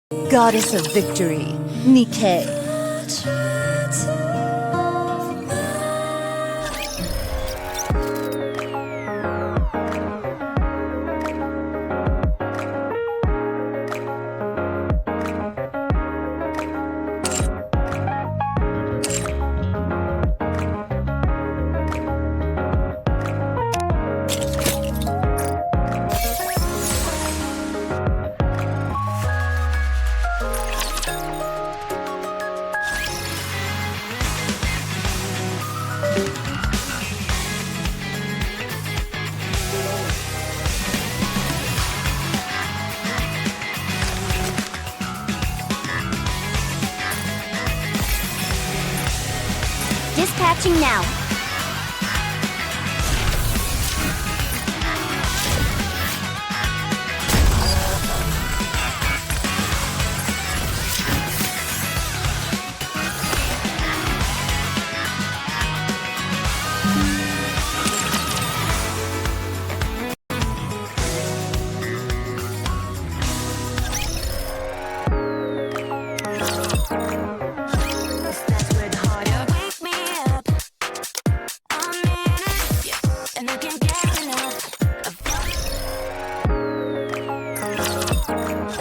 Goddess of Victory, Nikke. Dispatching now.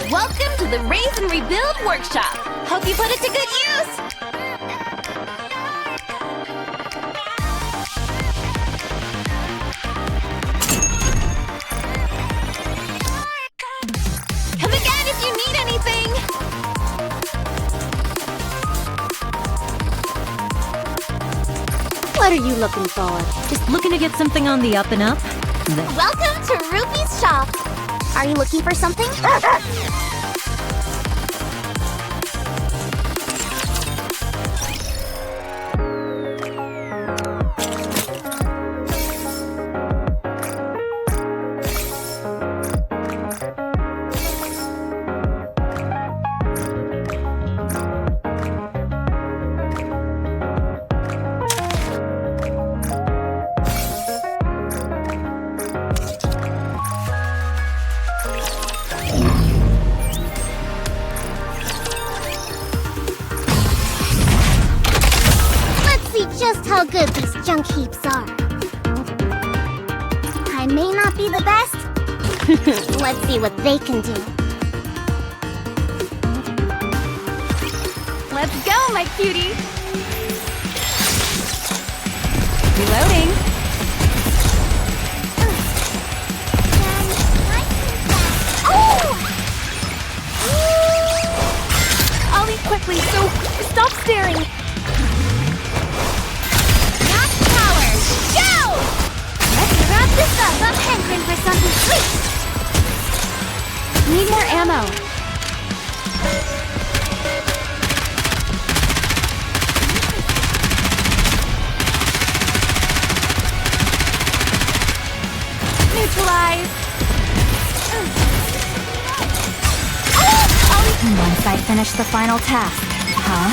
Welcome to the Raise and Rebuild Workshop. Hope you put it to good use. Come again if you need anything. What are you looking for? Just looking to get something on the up and up? Welcome to Ruby's shop. Are you looking for something? Just how good these junk heaps are. I may not be the best. Let's see what they can do. Let's go, my cutie. Reloading. I'll eat quickly, so stop staring. Wrap this up. I'm hankering for something sweet. Need more ammo. Neutralize. Once I finish the final task, huh?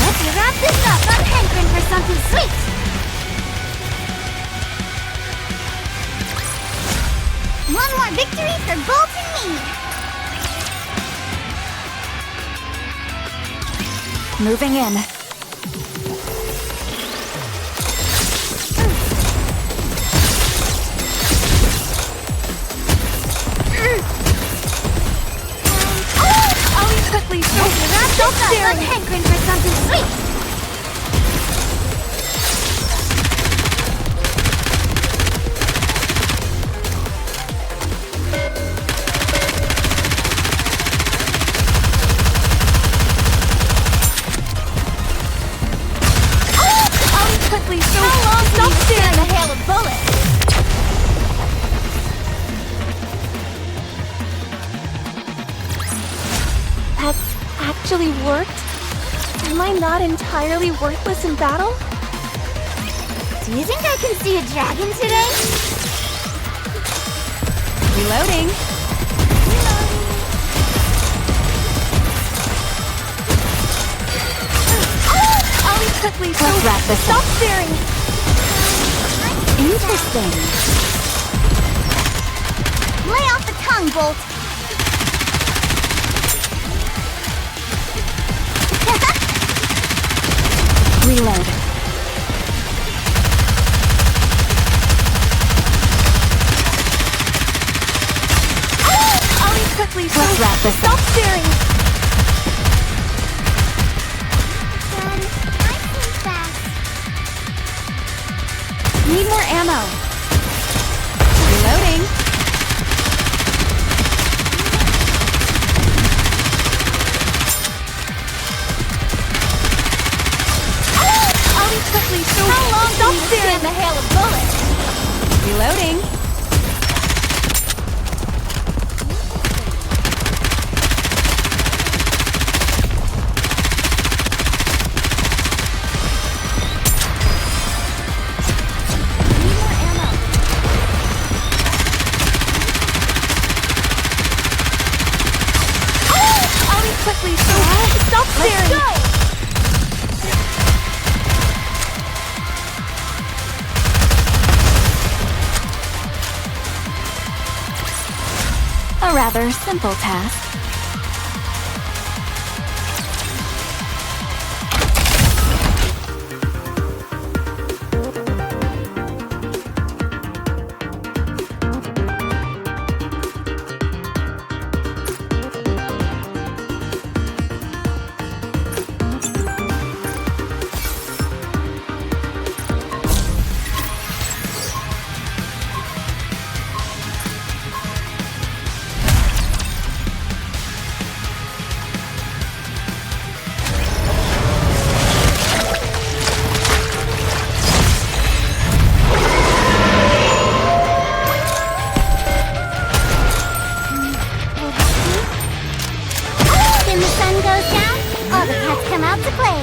Let's wrap this up. I'm hankering for something sweet. One more victory for Bolt and me. Moving in. I'll eat quickly, so stop I'm staring. hankering for something sweet. Quickly, so stop staring. A hail of bullets. That actually worked? Am I not entirely worthless in battle? Do you think I can see a dragon today? Reloading. I'll eat quickly, so Let's wrap this stop up. staring. Interesting. Lay off the tongue, Bolt. staring! Done. Nice and fast. Need more ammo. Reloading. I'll be quickly so How long stop can you staring! stand the hail of bullets? Reloading. Need more ammo. I'll be quickly so stop staring! Let's go! A rather simple task. When the sun goes down, all the cats come out to play.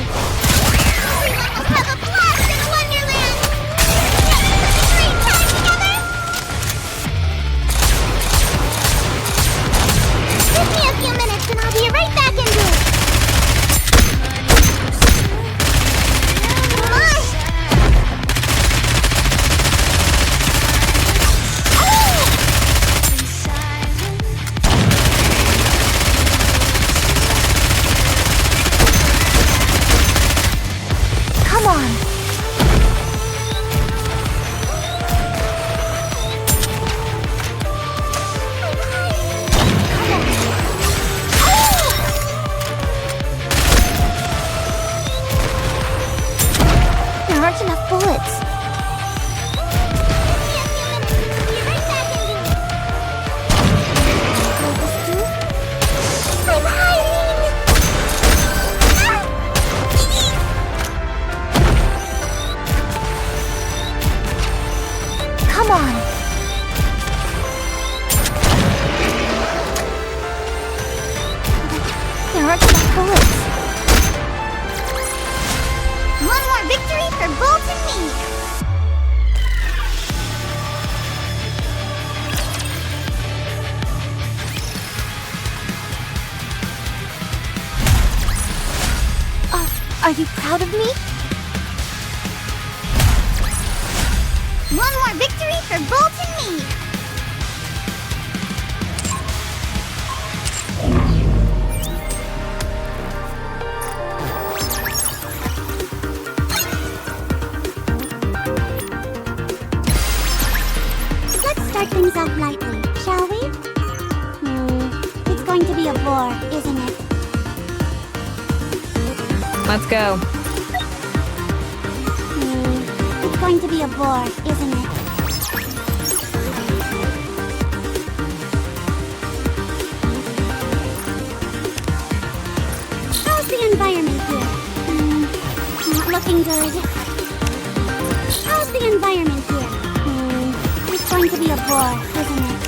Everyone will have a blast in Wonderland! Great time together! Give me a few minutes and I'll be right back into it. Come on! Come on! There aren't enough bullets. I'm hiding! Come on! There aren't enough bullets. One more victory for Bolt and me! Are you proud of me? One more victory for Bolt and me! Let's start things off lightly, shall we? It's going to be a bore, isn't it? Let's go. It's going to be a bore, isn't it? How's the environment here? Not looking good. How's the environment here? It's going to be a bore, isn't it?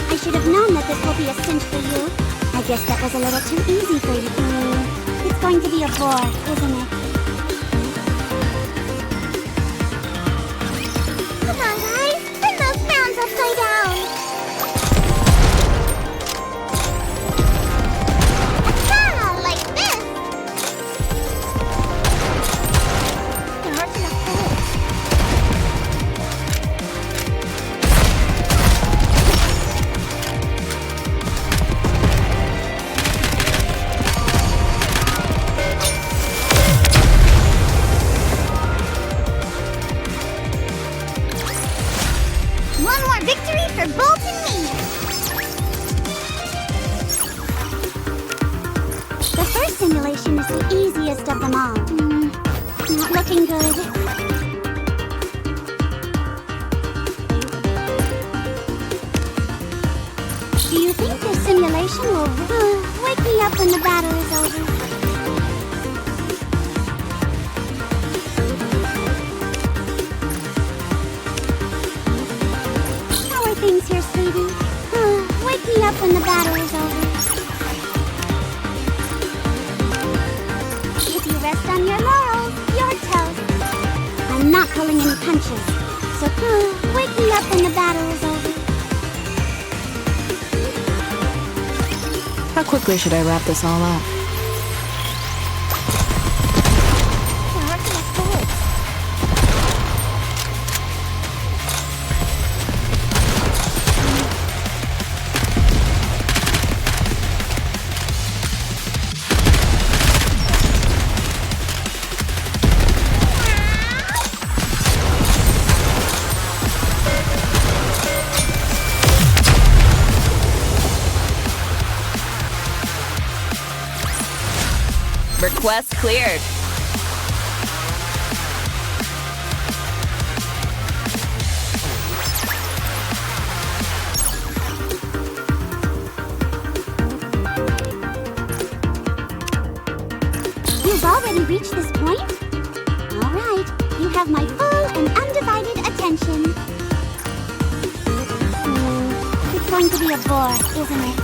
I should have known that this will be a cinch for you. I guess that was a little too easy for you. It's going to be a bore, isn't it? Come on, guys! Turn those fans upside down! Aha! Like this! There aren't enough bullets. simulation is the easiest of them all. Not looking good. Do you think this simulation will wake me up when the battle is over? How are things here, sweetie? Wake me up when the battle is over. If you rest on your laurels, you're toast. I'm not pulling any punches, so wake me up when the battle is over. How quickly should I wrap this all up? There aren't enough bullets. Request cleared. You've already reached this point? All right, you have my full and undivided attention. It's going to be a bore, isn't it?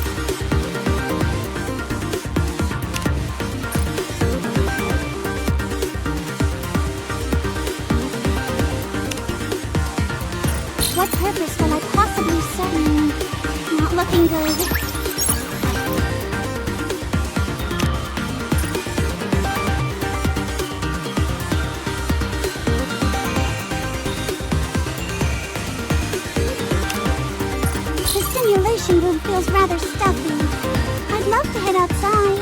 What purpose will I possibly serve? Not looking good. The simulation room feels rather stuffy. I'd love to head outside.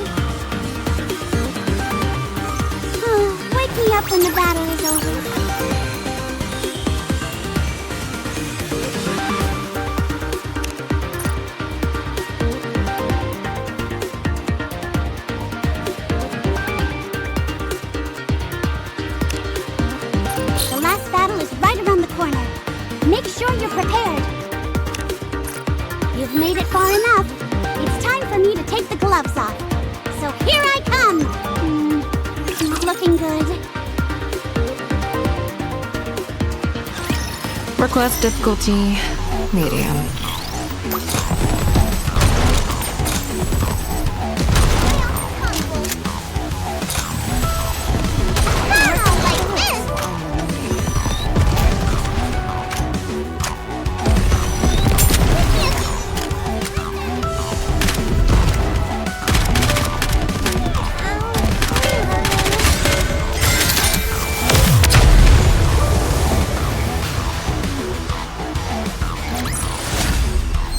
Wake me up when the battle is over. The last battle is right around the corner. Make sure you're prepared. You've made it far enough. It's time for me to take the gloves off. So here I come. Not looking good. Request difficulty medium.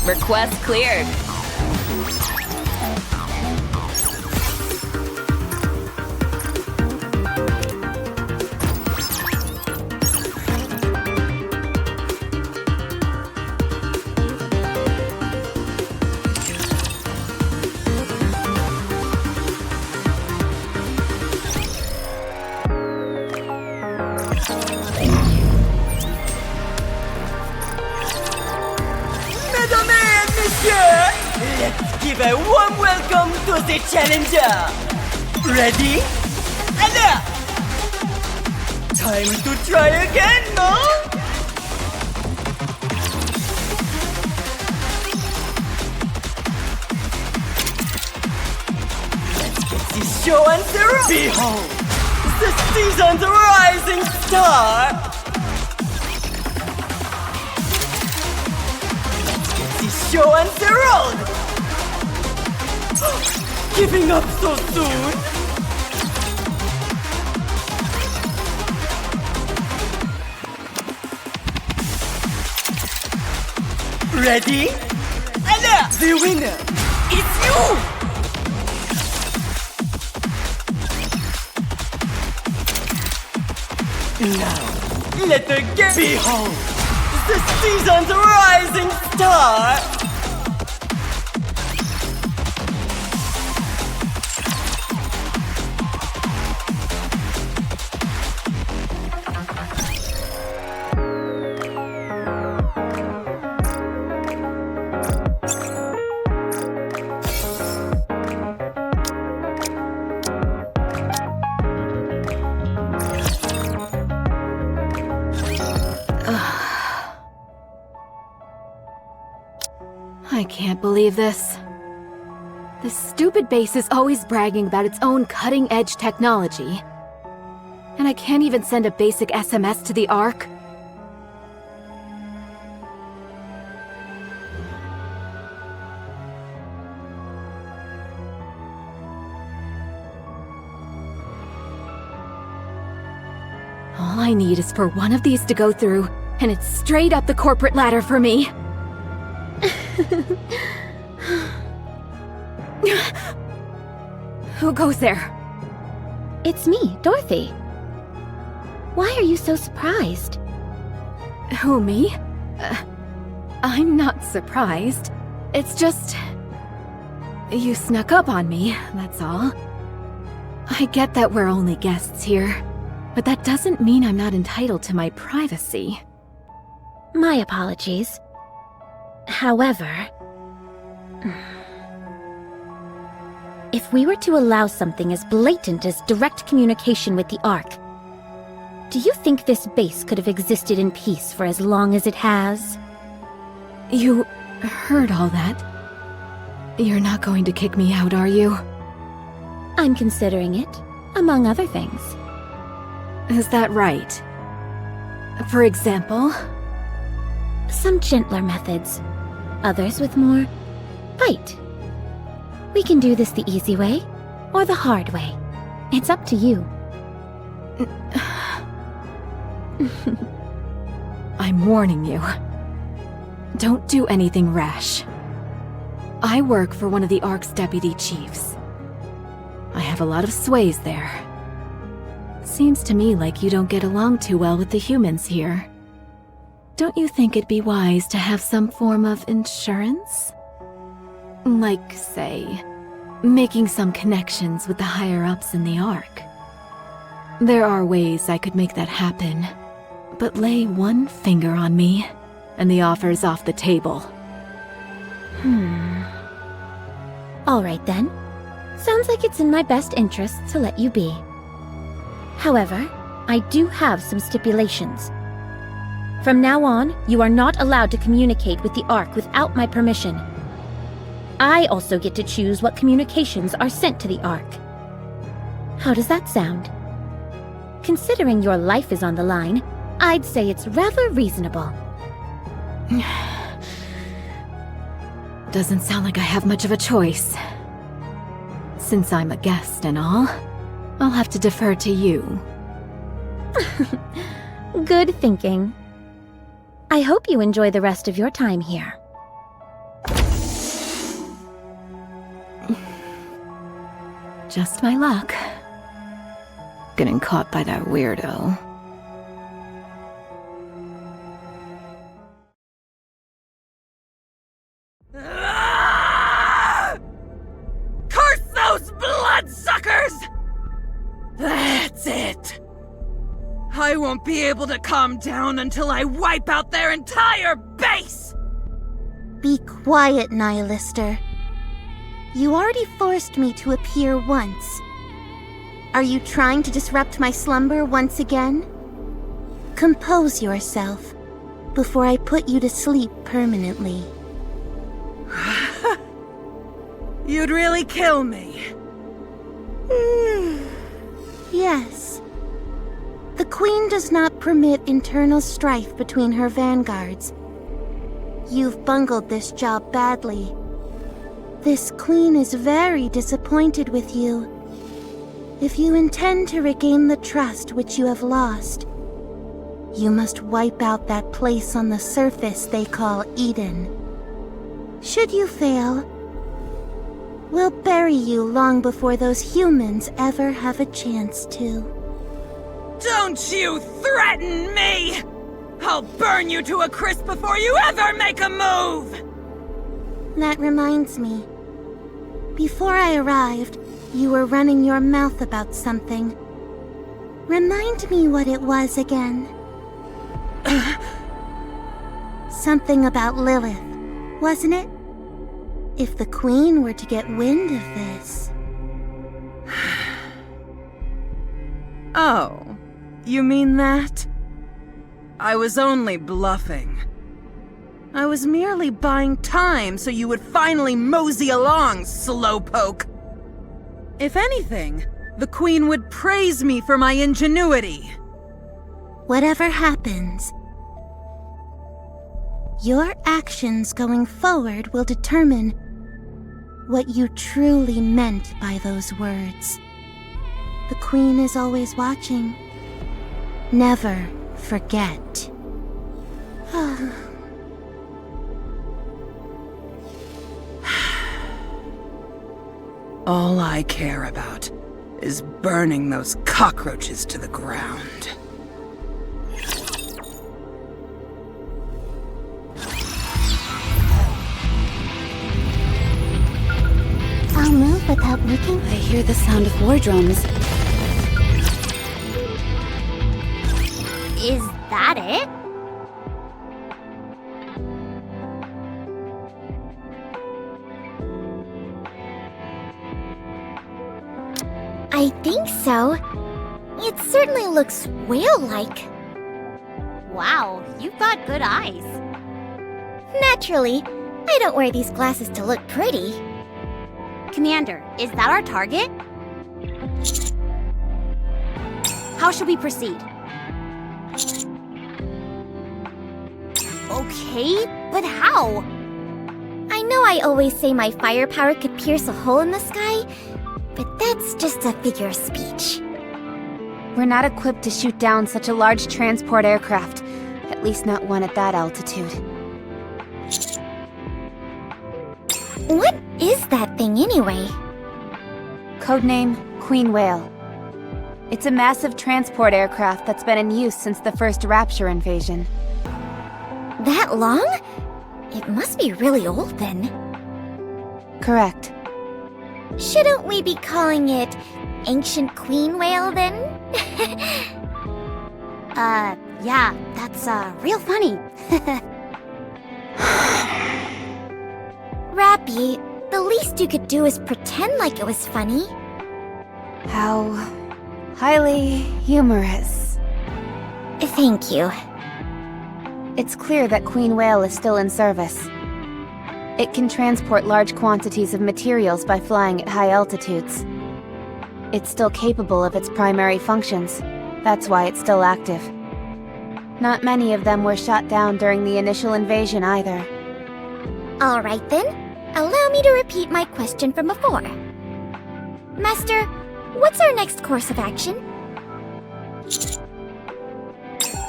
Request cleared. Let's give a warm welcome to the challenger. Ready? And time to try again, no? Let's get this show on the road. Behold, the season's rising star. Show on the road! Giving up so soon? Ready? And the winner is you! Now, let the game behold the season's rising star! can't believe this. This stupid base is always bragging about its own cutting-edge technology. And I can't even send a basic SMS to the Ark? All I need is for one of these to go through, and it's straight up the corporate ladder for me. Who goes there? It's me, Dorothy. Why are you so surprised? Who, me? I'm not surprised. It's just... you snuck up on me, that's all. I get that we're only guests here, but that doesn't mean I'm not entitled to my privacy. My apologies. However, if we were to allow something as blatant as direct communication with the Ark, do you think this base could have existed in peace for as long as it has? You heard all that? You're not going to kick me out, are you? I'm considering it, among other things. Is that right? For example? Some gentler methods, others with more bite. We can do this the easy way, or the hard way. It's up to you. I'm warning you. Don't do anything rash. I work for one of the Ark's deputy chiefs. I have a lot of sways there. Seems to me like you don't get along too well with the humans here. Don't you think it'd be wise to have some form of insurance? Like, say, making some connections with the higher-ups in the Ark. There are ways I could make that happen, but lay one finger on me, and the offer's off the table. All right then. Sounds like it's in my best interest to let you be. However, I do have some stipulations. From now on, you are not allowed to communicate with the Ark without my permission. I also get to choose what communications are sent to the Ark. How does that sound? Considering your life is on the line, I'd say it's rather reasonable. Doesn't sound like I have much of a choice. Since I'm a guest and all, I'll have to defer to you. Good thinking. I hope you enjoy the rest of your time here. Just my luck. Getting caught by that weirdo. Curse those bloodsuckers! That's it! I won't be able to calm down until I wipe out their entire base! Be quiet, Nihilister. You already forced me to appear once. Are you trying to disrupt my slumber once again? Compose yourself before I put you to sleep permanently. You'd really kill me. Yes. The Queen does not permit internal strife between her vanguards. You've bungled this job badly. This Queen is very disappointed with you. If you intend to regain the trust which you have lost, you must wipe out that place on the surface they call Eden. Should you fail, we'll bury you long before those humans ever have a chance to. Don't you threaten me! I'll burn you to a crisp before you ever make a move! That reminds me. Before I arrived, you were running your mouth about something. Remind me what it was again. Something about Lilith, wasn't it? If the Queen were to get wind of this... Oh, you mean that? I was only bluffing. I was merely buying time so you would finally mosey along, slowpoke. If anything, the Queen would praise me for my ingenuity. Whatever happens, your actions going forward will determine what you truly meant by those words. The Queen is always watching. Never forget. All I care about is burning those cockroaches to the ground. I'll move without looking. I hear the sound of war drums. Is that it? I think so. It certainly looks whale-like. Wow, you've got good eyes. Naturally, I don't wear these glasses to look pretty. Commander, is that our target? How should we proceed? Okay, but how? I know I always say my firepower could pierce a hole in the sky, but that's just a figure of speech. We're not equipped to shoot down such a large transport aircraft. At least not one at that altitude. What is that thing anyway? Codename Queen Whale. It's a massive transport aircraft that's been in use since the first Rapture invasion. That long? It must be really old then. Correct. Shouldn't we be calling it Ancient Queen Whale then? Yeah, that's real funny. Rappy, the least you could do is pretend like it was funny. How highly humorous. Thank you. It's clear that Queen Whale is still in service. It can transport large quantities of materials by flying at high altitudes. It's still capable of its primary functions. That's why it's still active. Not many of them were shot down during the initial invasion either. Alright then, allow me to repeat my question from before. Master, what's our next course of action?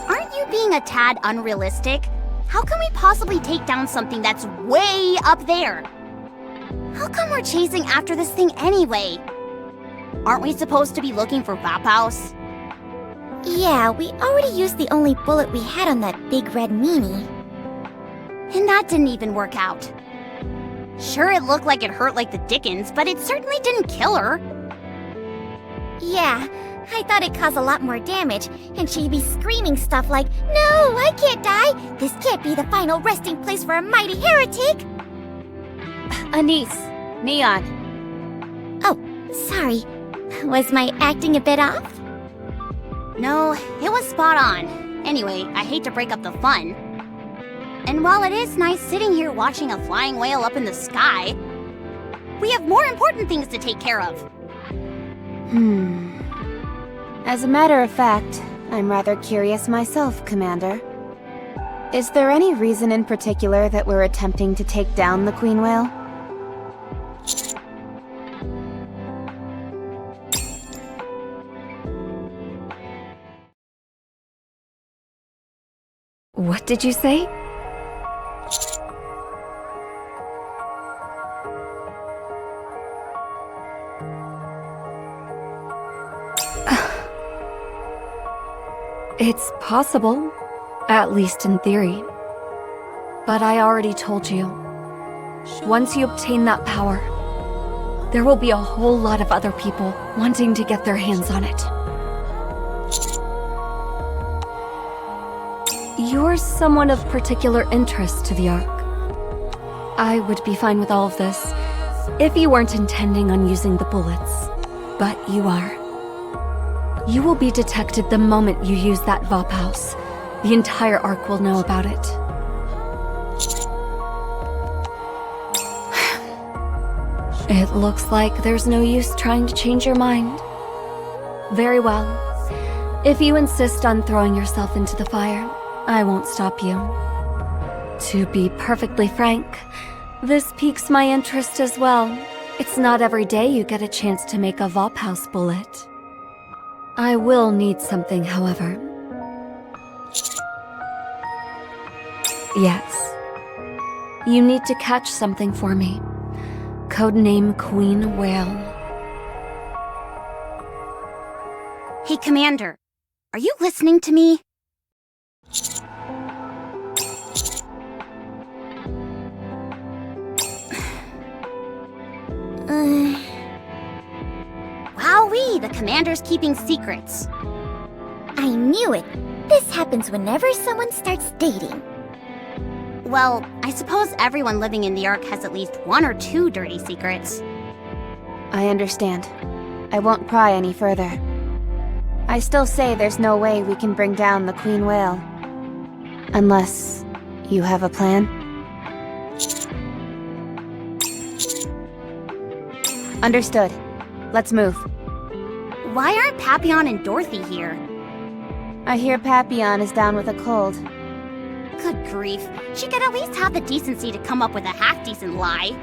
Aren't you being a tad unrealistic? How can we possibly take down something that's way up there? How come we're chasing after this thing anyway? Aren't we supposed to be looking for Vaphouse? Yeah, we already used the only bullet we had on that big red meanie. And that didn't even work out. Sure, it looked like it hurt like the dickens, but it certainly didn't kill her. Yeah, I thought it caused a lot more damage, and she'd be screaming stuff like, "No, I can't die! This can't be the final resting place for a mighty heretic!" Anise, Neon. Oh, sorry. Was my acting a bit off? No, it was spot on. Anyway, I hate to break up the fun. And while it is nice sitting here watching a flying whale up in the sky, we have more important things to take care of. As a matter of fact, I'm rather curious myself, Commander. Is there any reason in particular that we're attempting to take down the Queen Whale? What did you say? It's possible, at least in theory. But I already told you, once you obtain that power, there will be a whole lot of other people wanting to get their hands on it. You're someone of particular interest to the Ark. I would be fine with all of this if you weren't intending on using the bullets, but you are. You will be detected the moment you use that Vaphouse. The entire Ark will know about it. It looks like there's no use trying to change your mind. Very well. If you insist on throwing yourself into the fire, I won't stop you. To be perfectly frank, this piques my interest as well. It's not every day you get a chance to make a Vophouse bullet. I will need something, however. Yes. You need to catch something for me. Codename Queen Whale. Hey, Commander. Are you listening to me? Wowee, the Commander's keeping secrets. I knew it. This happens whenever someone starts dating. Well, I suppose everyone living in the Ark has at least one or two dirty secrets. I understand. I won't pry any further. I still say there's no way we can bring down the Queen Whale. Unless you have a plan? Understood. Let's move. Why aren't Papillon and Dorothy here? I hear Papillon is down with a cold. Good grief. She could at least have the decency to come up with a half-decent lie.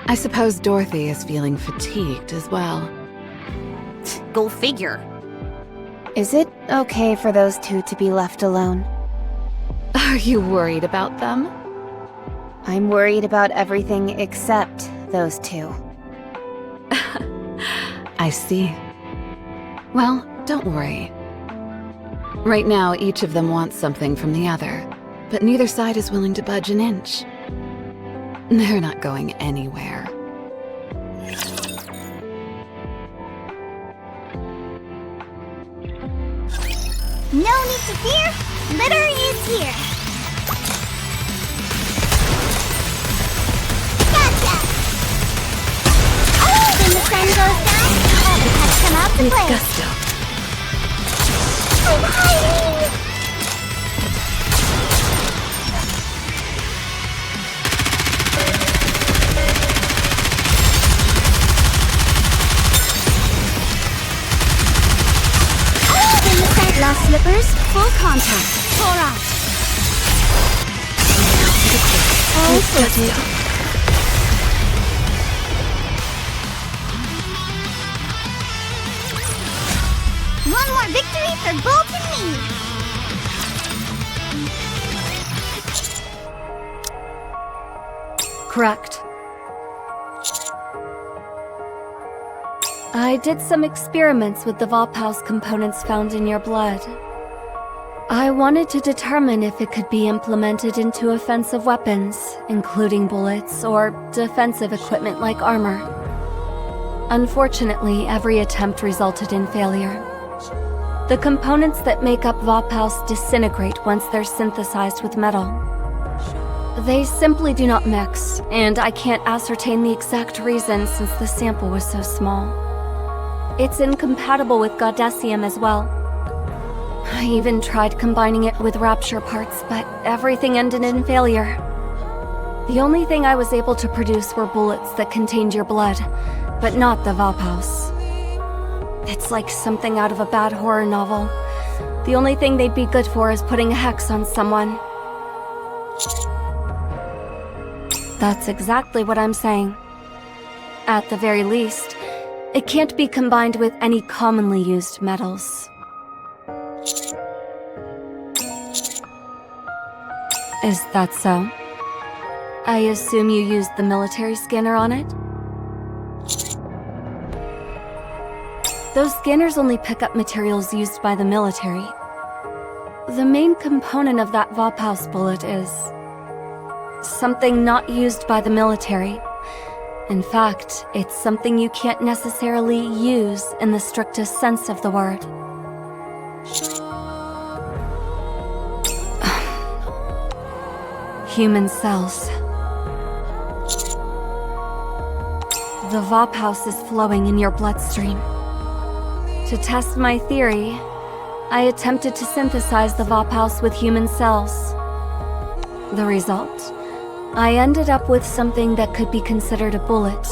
I suppose Dorothy is feeling fatigued as well. Go figure. Is it okay for those two to be left alone? Are you worried about them? I'm worried about everything except those two. I see. Well, don't worry. Right now, each of them wants something from the other, but neither side is willing to budge an inch. They're not going anywhere. No need to fear. Litter is here. Gotcha! Oh, when the sun goes down, all the pets come out to With play. gusto. I'm hiding! Last slippers, full contact. Pour out. All sorted. One more victory for Bolt and me! Correct. I did some experiments with the Vophouse components found in your blood. I wanted to determine if it could be implemented into offensive weapons, including bullets or defensive equipment like armor. Unfortunately, every attempt resulted in failure. The components that make up Vophouse disintegrate once they're synthesized with metal. They simply do not mix, and I can't ascertain the exact reason since the sample was so small. It's incompatible with Goddessium as well. I even tried combining it with Rapture parts, but everything ended in failure. The only thing I was able to produce were bullets that contained your blood, but not the Vophouse. It's like something out of a bad horror novel. The only thing they'd be good for is putting a hex on someone. That's exactly what I'm saying. At the very least, it can't be combined with any commonly used metals. Is that so? I assume you used the military scanner on it? Those scanners only pick up materials used by the military. The main component of that Vophouse bullet is something not used by the military. In fact, it's something you can't necessarily use in the strictest sense of the word. Human cells. The Vophouse is flowing in your bloodstream. To test my theory, I attempted to synthesize the Vophouse with human cells. The result? I ended up with something that could be considered a bullet,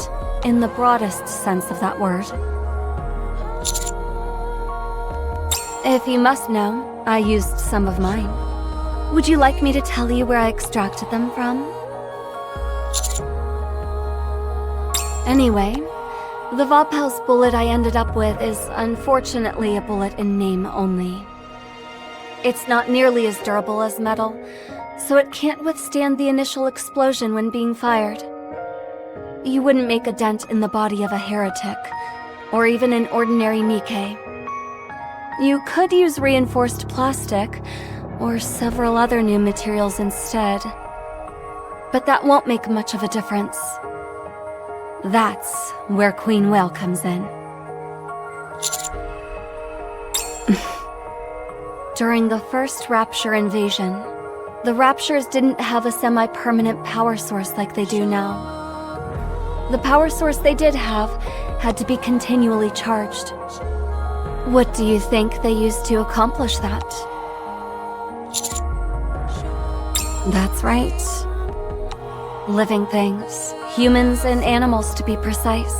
in the broadest sense of that word. If you must know, I used some of mine. Would you like me to tell you where I extracted them from? Anyway, the Vopal's bullet I ended up with is unfortunately a bullet in name only. It's not nearly as durable as metal, so it can't withstand the initial explosion when being fired. You wouldn't make a dent in the body of a heretic, or even an ordinary Nikke. You could use reinforced plastic, or several other new materials instead. But that won't make much of a difference. That's where Queen Whale comes in. During the first Rapture invasion, the Raptures didn't have a semi-permanent power source like they do now. The power source they did have had to be continually charged. What do you think they used to accomplish that? That's right. Living things, humans and animals to be precise.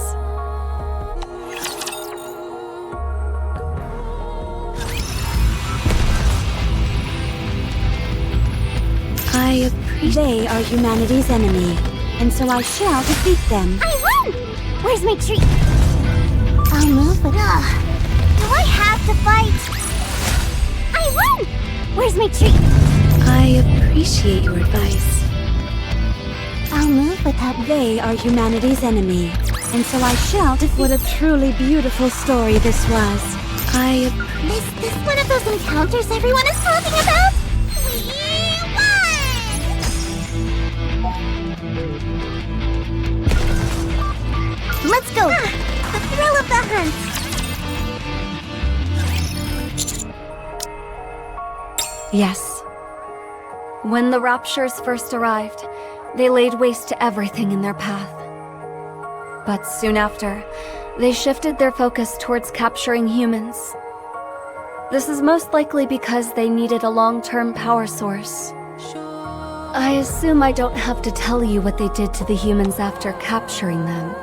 I appreciate They are humanity's enemy, and so I shall defeat them. I won! Where's my treat? I'll move, but do I have to fight? I won! Where's my treat? I appreciate your advice. I'll move without. They are humanity's enemy, and so I shall defeat. What a truly beautiful story this was. Is this one of those encounters everyone is talking about? We won! Let's go! The thrill of the hunt! Yes. When the Raptures first arrived, they laid waste to everything in their path. But soon after, they shifted their focus towards capturing humans. This is most likely because they needed a long-term power source. I assume I don't have to tell you what they did to the humans after capturing them.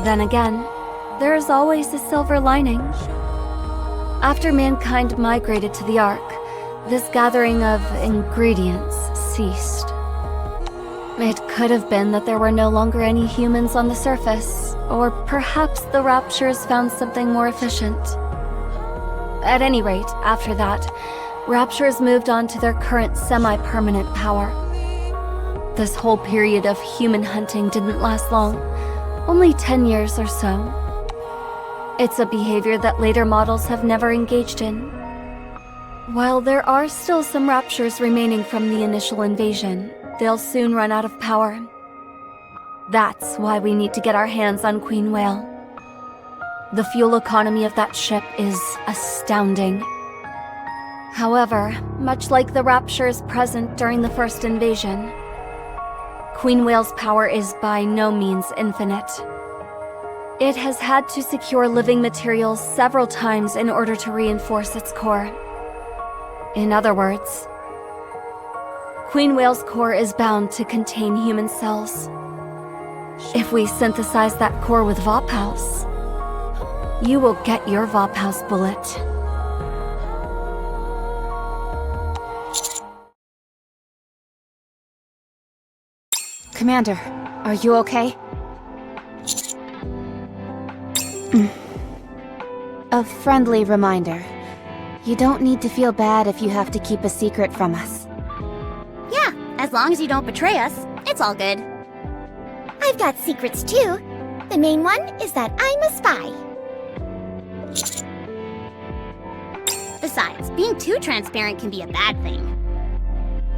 Then again, there is always a silver lining. After mankind migrated to the Ark, this gathering of ingredients ceased. It could have been that there were no longer any humans on the surface, or perhaps the Raptures found something more efficient. At any rate, after that, Raptures moved on to their current semi-permanent power. This whole period of human hunting didn't last long, only 10 years or so. It's a behavior that later models have never engaged in. While there are still some Raptures remaining from the initial invasion, they'll soon run out of power. That's why we need to get our hands on Queen Whale. The fuel economy of that ship is astounding. However, much like the Raptures present during the first invasion, Queen Whale's power is by no means infinite. It has had to secure living materials several times in order to reinforce its core. In other words, Queen Whale's core is bound to contain human cells. If we synthesize that core with Vopals, you will get your Vopals bullet. Commander, are you okay? A friendly reminder. You don't need to feel bad if you have to keep a secret from us. Yeah, as long as you don't betray us, it's all good. I've got secrets too. The main one is that I'm a spy. Besides, being too transparent can be a bad thing.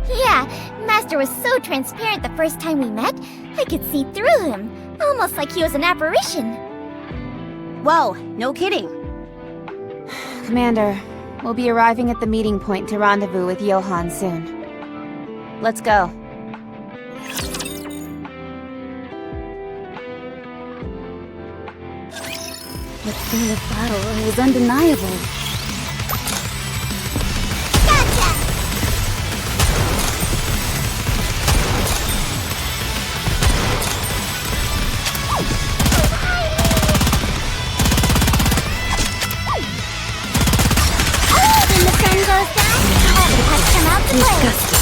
Yeah, Master was so transparent the first time we met, I could see through him, almost like he was an apparition. Whoa, no kidding. Commander, we'll be arriving at the meeting point to rendezvous with Johann soon. Let's go. The thrill of battle is undeniable. Gotcha! Disgusting.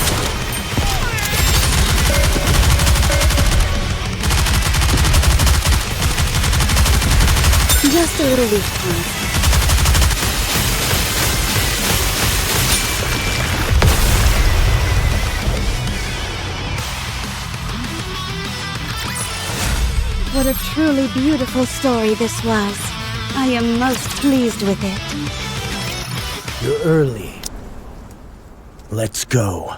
Just a little weak point. What a truly beautiful story this was. I am most pleased with it. You're early. Let's go.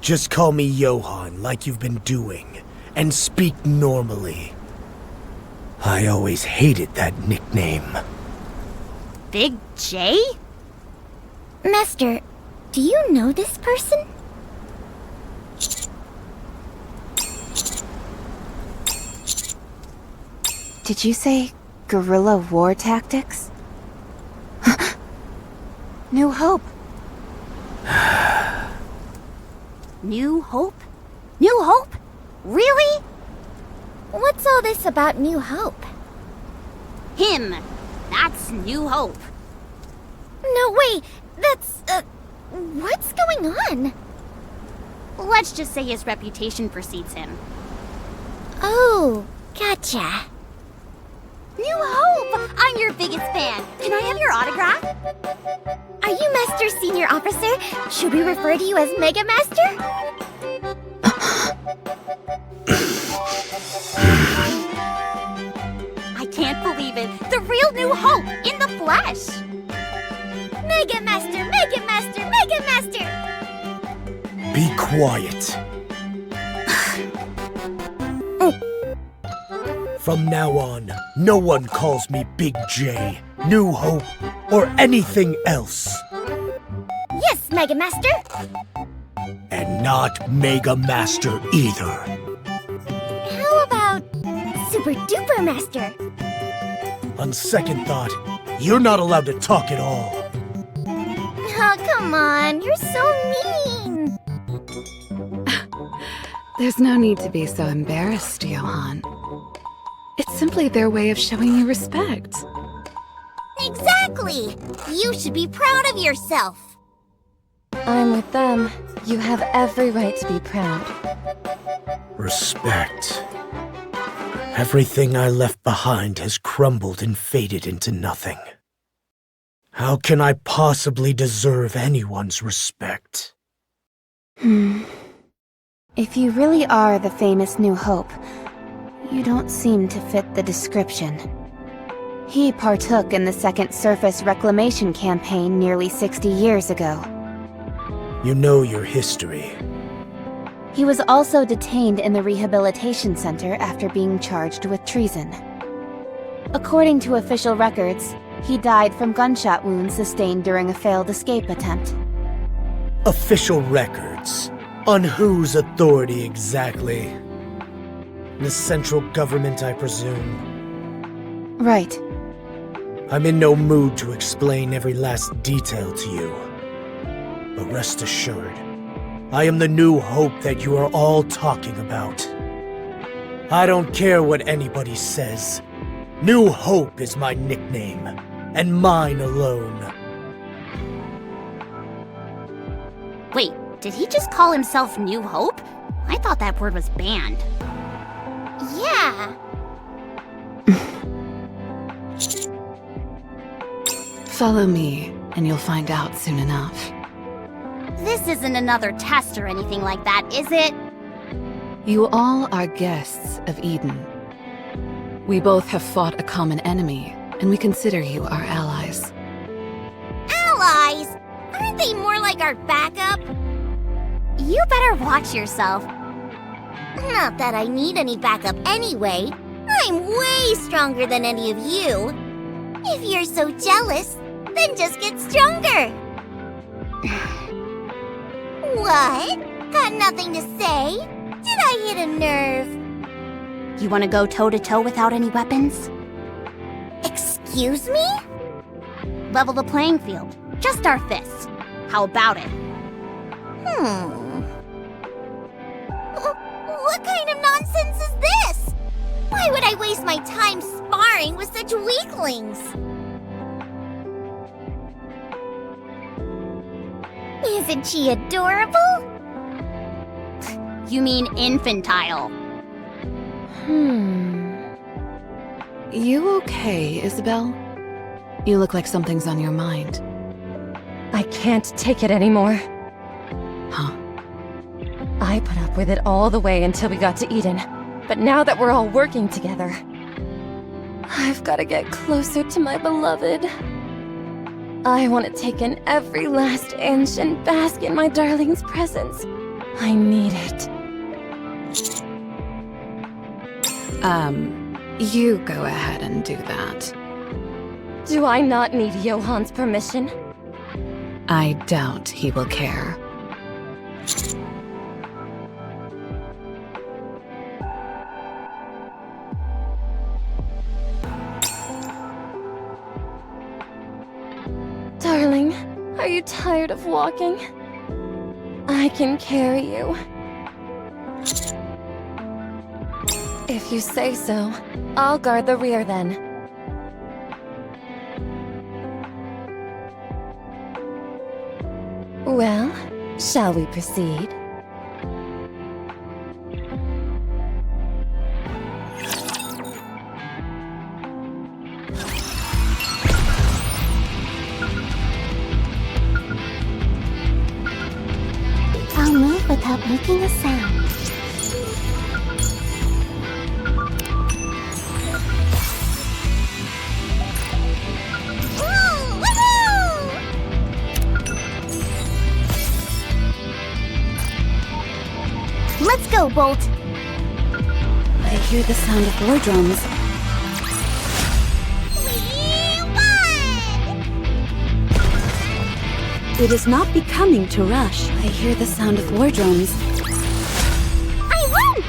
Just call me Johann like you've been doing, and speak normally. I always hated that nickname. Big J? Master, do you know this person? Did you say guerrilla war tactics? New Hope. New Hope? New Hope? Really? What's all this about New Hope? Him! That's New Hope. No, wait! That's, what's going on? Let's just say his reputation precedes him. Oh, gotcha. New Hope! I'm your biggest fan. Can I have your autograph? Are you Master Senior Officer? Should we refer to you as Mega Master? I can't believe it. The real New Hope in the flesh. Mega Master, Mega Master, Mega Master! Be quiet. From now on, no one calls me Big J, New Hope, or anything else. Yes, Mega Master! And not Mega Master either. How about Super Duper Master? On second thought, you're not allowed to talk at all. Oh, come on, you're so mean! There's no need to be so embarrassed, Johann. It's simply their way of showing you respect. Exactly! You should be proud of yourself! I'm with them. You have every right to be proud. Respect. Everything I left behind has crumbled and faded into nothing. How can I possibly deserve anyone's respect? If you really are the famous New Hope, you don't seem to fit the description. He partook in the Second Surface Reclamation Campaign nearly 60 years ago. You know your history. He was also detained in the Rehabilitation Center after being charged with treason. According to official records, he died from gunshot wounds sustained during a failed escape attempt. Official records? On whose authority exactly? The central government, I presume? Right. I'm in no mood to explain every last detail to you. But rest assured, I am the New Hope that you are all talking about. I don't care what anybody says. New Hope is my nickname, and mine alone. Wait, did he just call himself New Hope? I thought that word was banned. Yeah. Follow me, and you'll find out soon enough. This isn't another test or anything like that, is it? You all are guests of Eden. We both have fought a common enemy, and we consider you our allies. Allies? Aren't they more like our backup? You better watch yourself. Not that I need any backup anyway. I'm way stronger than any of you. If you're so jealous, then just get stronger. What? Got nothing to say? Did I hit a nerve? You want to go toe-to-toe without any weapons? Excuse me? Level the playing field. Just our fists. How about it? What kind of nonsense is this? Why would I waste my time sparring with such weaklings? Isn't she adorable? You mean infantile. You okay, Isabel? You look like something's on your mind. I can't take it anymore. Huh? I put up with it all the way until we got to Eden. But now that we're all working together, I've got to get closer to my beloved. I want to take in every last inch and bask in my darling's presence. I need it. You go ahead and do that. Do I not need Johann's permission? I doubt he will care. Darling, are you tired of walking? I can carry you. If you say so, I'll guard the rear then. Well, shall we proceed? I'll move without making a sound. Let's go, Bolt. I hear the sound of war drums. We won! It is not becoming to rush. I hear the sound of war drums. I won!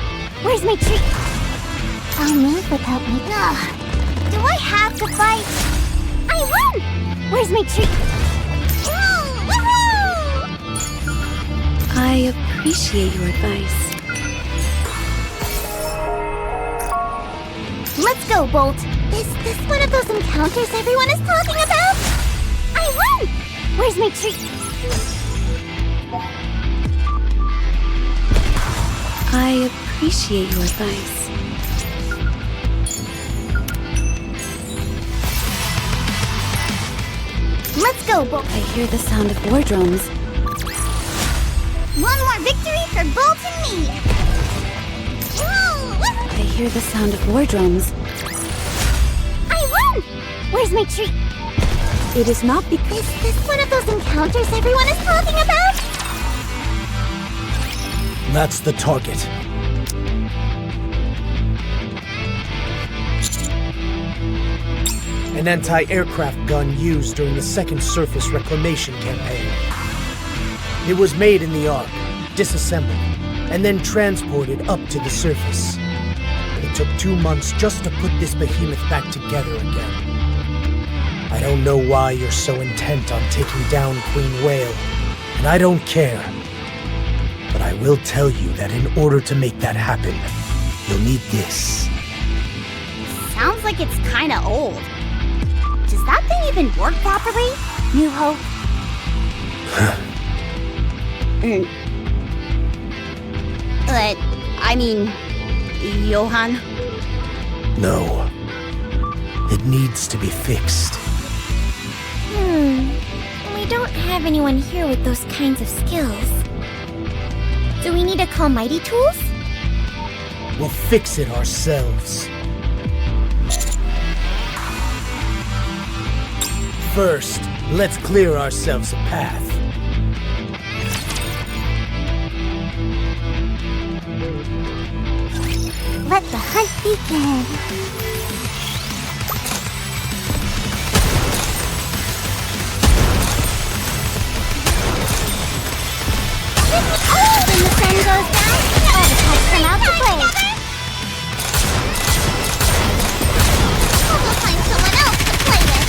Where's my treat? I'll move without making. Ugh. Do I have to fight? I won! Where's my treat? Woohoo! I appreciate your advice. Let's go, Bolt. Is this one of those encounters everyone is talking about? I won! Where's my treat? I appreciate your advice. Let's go, Bolt. I hear the sound of war drums. One more victory for Bolt and me. I hear the sound of war drums. I won! Where's my treat? It is not because... Is this one of those encounters everyone is talking about? That's the target. An anti-aircraft gun used during the second surface reclamation campaign. It was made in the Ark, disassembled, and then transported up to the surface. It took 2 months just to put this behemoth back together again. I don't know why you're so intent on taking down Queen Whale, and I don't care. But I will tell you that in order to make that happen, you'll need this. Sounds like it's kinda old. Does that thing even work properly? New Hope? I mean, Johann? No. It needs to be fixed. We don't have anyone here with those kinds of skills. Do we need to call Mighty Tools? We'll fix it ourselves. First, let's clear ourselves a path. Let the hunt begin. When the sun goes down, all the pets come out to play. We'll go find someone else to play with.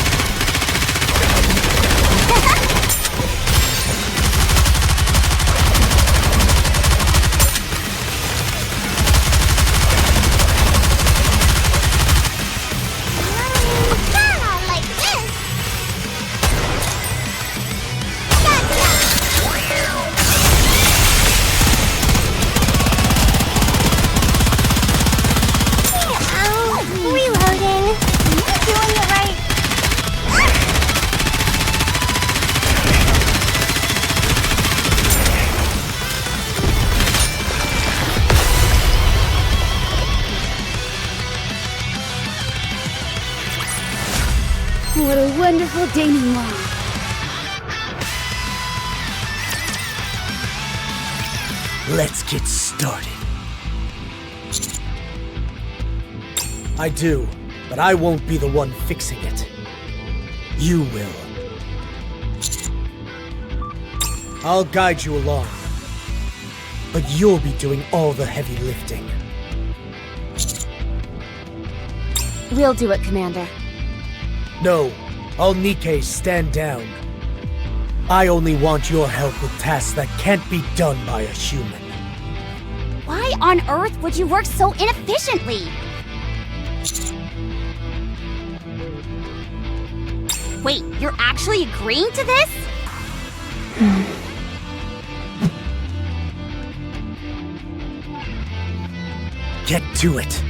dénouement. Let's get started. I do, but I won't be the one fixing it. You will. I'll guide you along, but you'll be doing all the heavy lifting. We'll do it, Commander. No, all Nikke stand down. I only want your help with tasks that can't be done by a human. Why on earth would you work so inefficiently? Wait, you're actually agreeing to this? Get to it.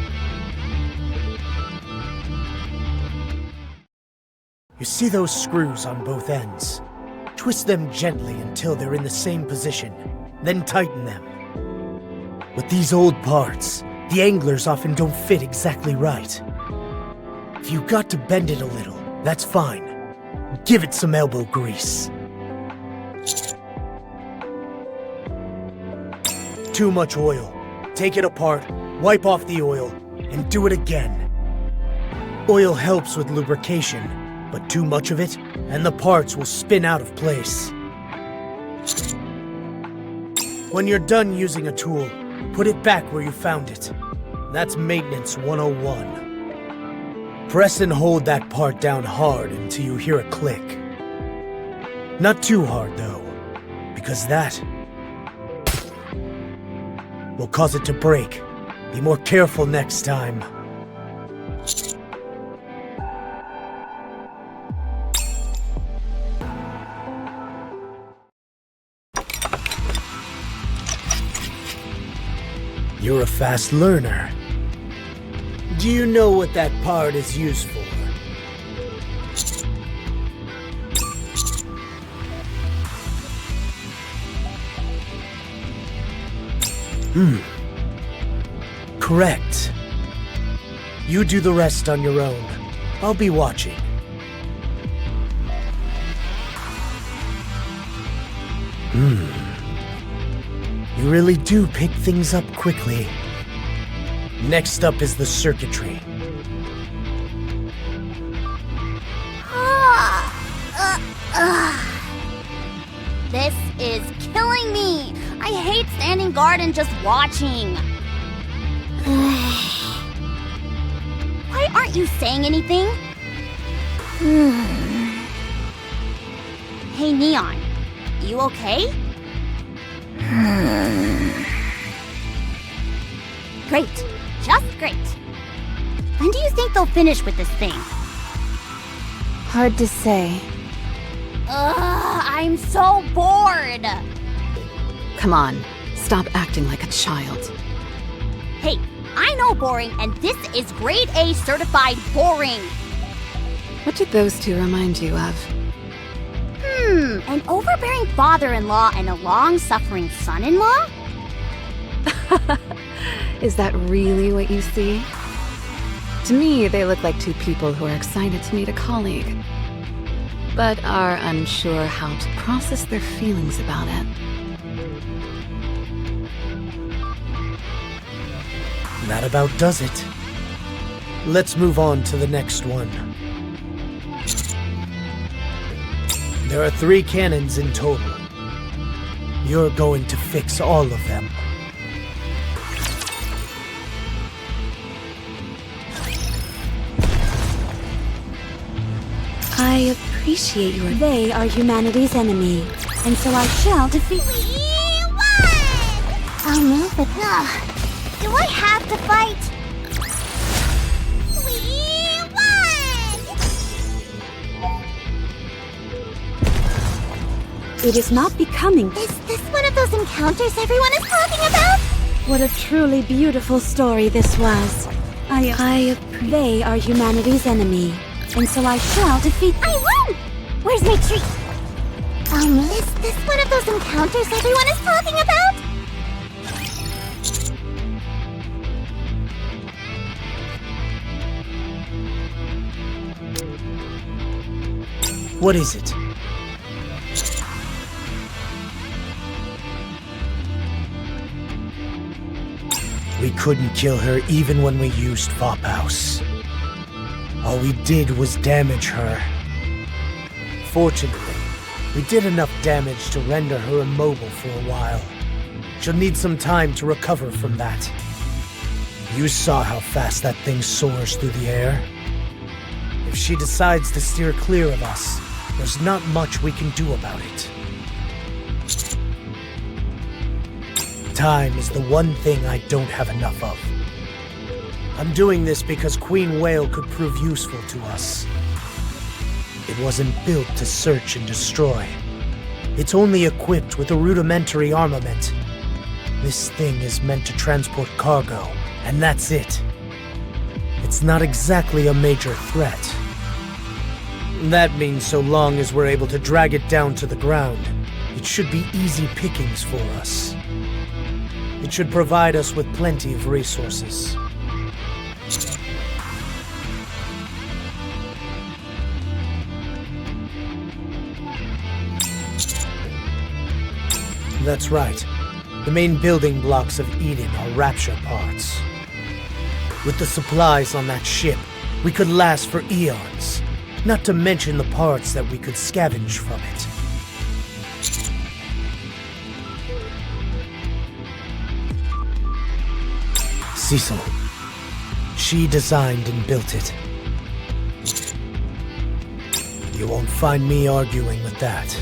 You see those screws on both ends? Twist them gently until they're in the same position, then tighten them. With these old parts, the anglers often don't fit exactly right. If you got to bend it a little, that's fine. Give it some elbow grease. Too much oil. Take it apart, wipe off the oil, and do it again. Oil helps with lubrication, but too much of it, and the parts will spin out of place. When you're done using a tool, put it back where you found it. That's Maintenance 101. Press and hold that part down hard until you hear a click. Not too hard, though, because that will cause it to break. Be more careful next time. You're a fast learner. Do you know what that part is used for? Correct. You do the rest on your own. I'll be watching. You really do pick things up quickly. Next up is the circuitry. This is killing me. I hate standing guard and just watching. Why aren't you saying anything? Hey, Neon. You okay? Great. Just great. When do you think they'll finish with this thing? Hard to say. I'm so bored. Come on, stop acting like a child. Hey, I know boring, and this is grade A certified boring. What did those two remind you of? An overbearing father-in-law and a long-suffering son-in-law? Is that really what you see? To me, they look like two people who are excited to meet a colleague, but are unsure how to process their feelings about it. That about does it. Let's move on to the next one. There are 3 cannons in total. You're going to fix all of them. I appreciate your... They are humanity's enemy, and so I shall defeat... We won! I'll move it. Do I have to fight? We won! It is not becoming. Is this one of those encounters everyone is talking about? What a truly beautiful story this was. They are humanity's enemy, and so I shall defeat... I won! Where's my treat? Is this one of those encounters everyone is talking about? What is it? We couldn't kill her even when we used Vophouse. All we did was damage her. Fortunately, we did enough damage to render her immobile for a while. She'll need some time to recover from that. You saw how fast that thing soars through the air. If she decides to steer clear of us, there's not much we can do about it. Time is the one thing I don't have enough of. I'm doing this because Queen Whale could prove useful to us. It wasn't built to search and destroy. It's only equipped with a rudimentary armament. This thing is meant to transport cargo, and that's it. It's not exactly a major threat. That means so long as we're able to drag it down to the ground, it should be easy pickings for us. It should provide us with plenty of resources. That's right. The main building blocks of Eden are Rapture parts. With the supplies on that ship, we could last for eons. Not to mention the parts that we could scavenge from it. Cecil. She designed and built it. You won't find me arguing with that.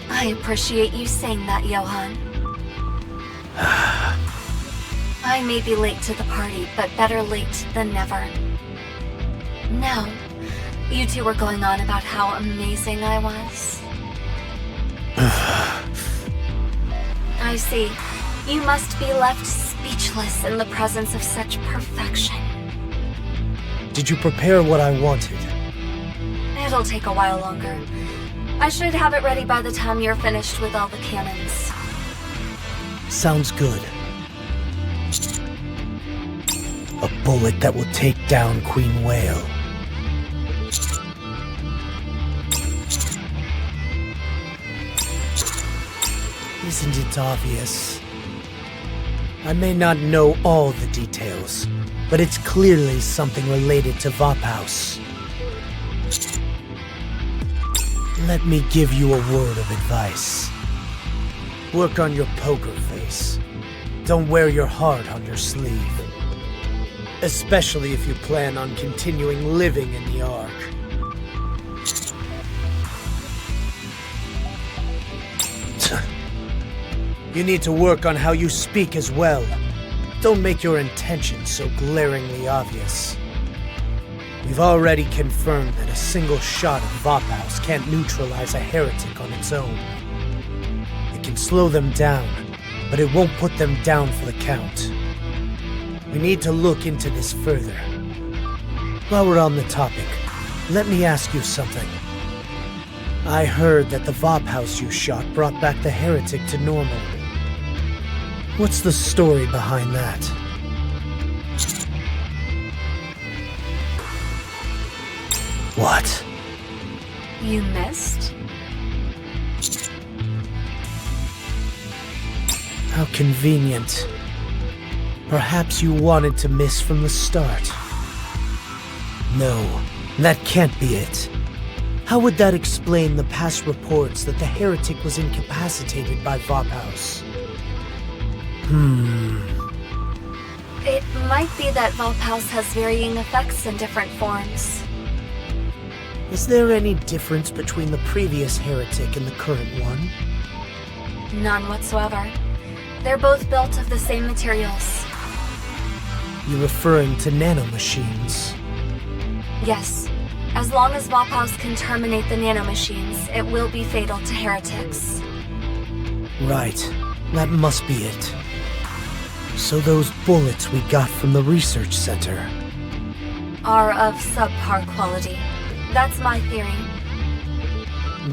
I appreciate you saying that, Johan. I may be late to the party, but better late than never. Now, you two were going on about how amazing I was. I see. You must be left speechless in the presence of such perfection. Did you prepare what I wanted? It'll take a while longer. I should have it ready by the time you're finished with all the cannons. Sounds good. A bullet that will take down Queen Whale. Isn't it obvious? I may not know all the details, but it's clearly something related to Vophouse. Let me give you a word of advice. Work on your poker face. Don't wear your heart on your sleeve. Especially if you plan on continuing living in the Ark. You need to work on how you speak as well. Don't make your intentions so glaringly obvious. We've already confirmed that a single shot of Vophouse can't neutralize a heretic on its own. It can slow them down, but it won't put them down for the count. We need to look into this further. While we're on the topic, let me ask you something. I heard that the Vophouse you shot brought back the heretic to normal. What's the story behind that? What? You missed? How convenient. Perhaps you wanted to miss from the start. No, that can't be it. How would that explain the past reports that the heretic was incapacitated by Vophouse? It might be that Vophouse has varying effects in different forms. Is there any difference between the previous heretic and the current one? None whatsoever. They're both built of the same materials. You're referring to nanomachines? Yes. As long as Vophouse can terminate the nanomachines, it will be fatal to heretics. Right. That must be it. So those bullets we got from the research center are of subpar quality. That's my theory.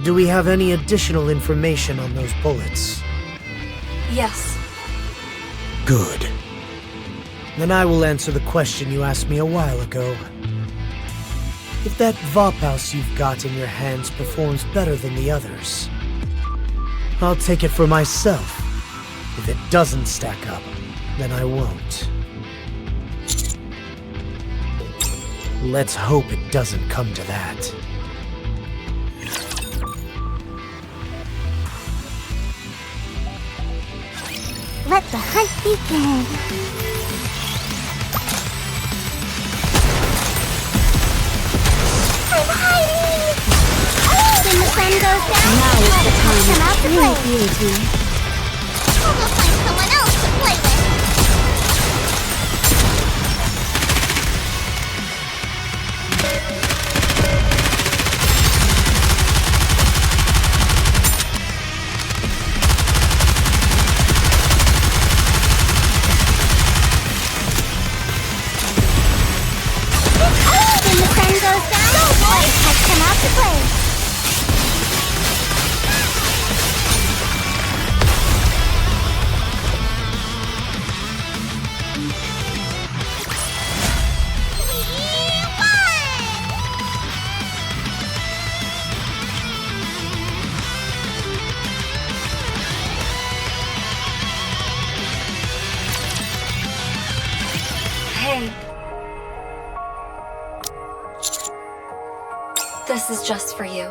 Do we have any additional information on those bullets? Yes. Good. Then I will answer the question you asked me a while ago. If that Vophouse you've got in your hands performs better than the others, I'll take it for myself. If it doesn't stack up, then I won't. Let's hope it doesn't come to that. Let the hunt begin. I'm hiding! When the sun goes down, now is the time come out to play. Beauty. We'll go find someone else to play with. When the sun goes down, boys have come out to play. Hey. This is just for you.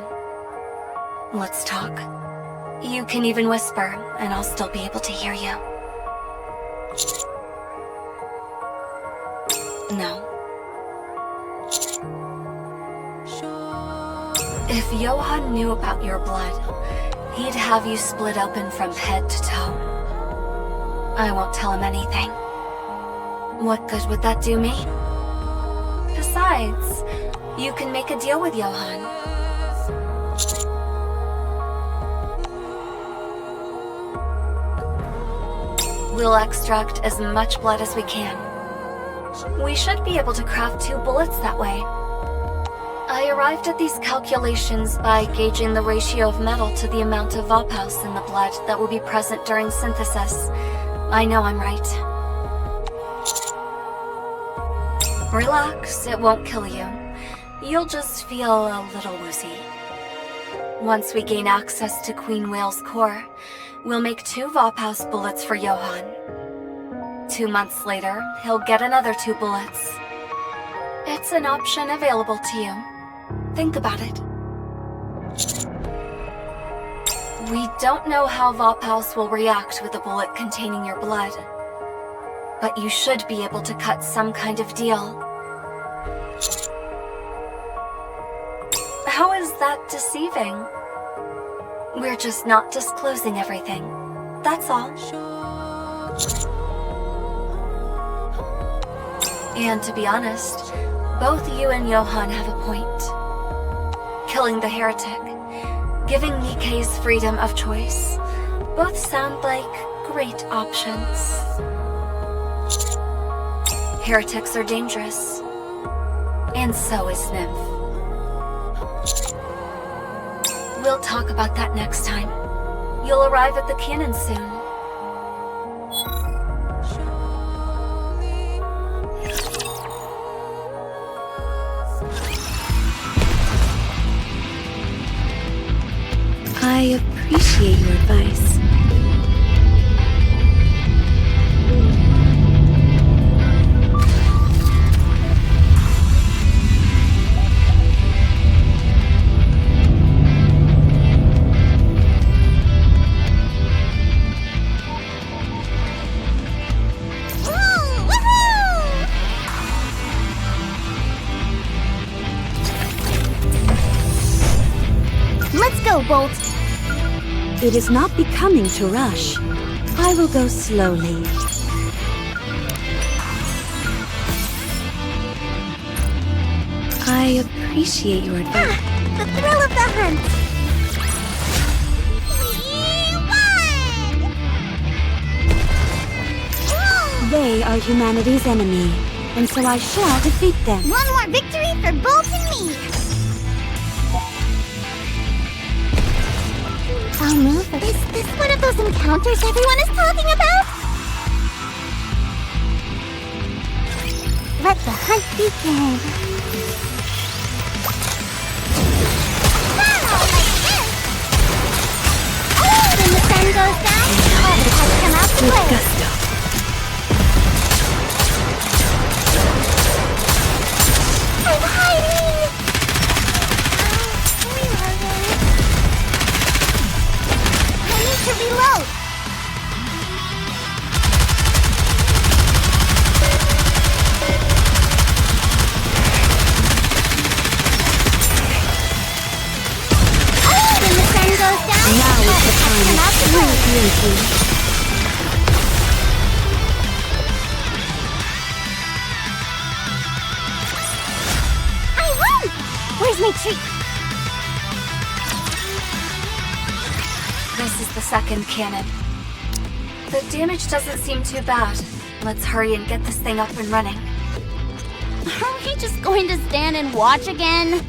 Let's talk. You can even whisper, and I'll still be able to hear you. No. If Johann knew about your blood, he'd have you split open from head to toe. I won't tell him anything. What good would that do me? Besides, you can make a deal with Johann. We'll extract as much blood as we can. We should be able to craft 2 bullets that way. I arrived at these calculations by gauging the ratio of metal to the amount of Vophouse in the blood that will be present during synthesis. I know I'm right. Relax, it won't kill you. You'll just feel a little woozy. Once we gain access to Queen Whale's core, we'll make 2 Vophouse bullets for Johann. 2 months later, he'll get another 2 bullets. It's an option available to you. Think about it. We don't know how Vophouse will react with a bullet containing your blood, but you should be able to cut some kind of deal. How is that deceiving? We're just not disclosing everything. That's all. And to be honest, both you and Johann have a point. Killing the heretic, giving Nikke's freedom of choice, both sound like great options. Heretics are dangerous, and so is Nymph. We'll talk about that next time. You'll arrive at the cannon soon. I appreciate your advice. Let's go, Bolt. It is not becoming to rush. I will go slowly. I appreciate your advice. The thrill of the hunt. We won! They are humanity's enemy, and so I shall defeat them. One more victory for Bolt and me. I'll move. Is this one of those encounters everyone is talking about? Let the hunt begin. With way! gusto. I'm hiding! I need to reload! When the sun goes down, Now is the time turn out the light. beauty. I won! Where's my treat? This is the second cannon. The damage doesn't seem too bad. Let's hurry and get this thing up and running. Are we just going to stand and watch again?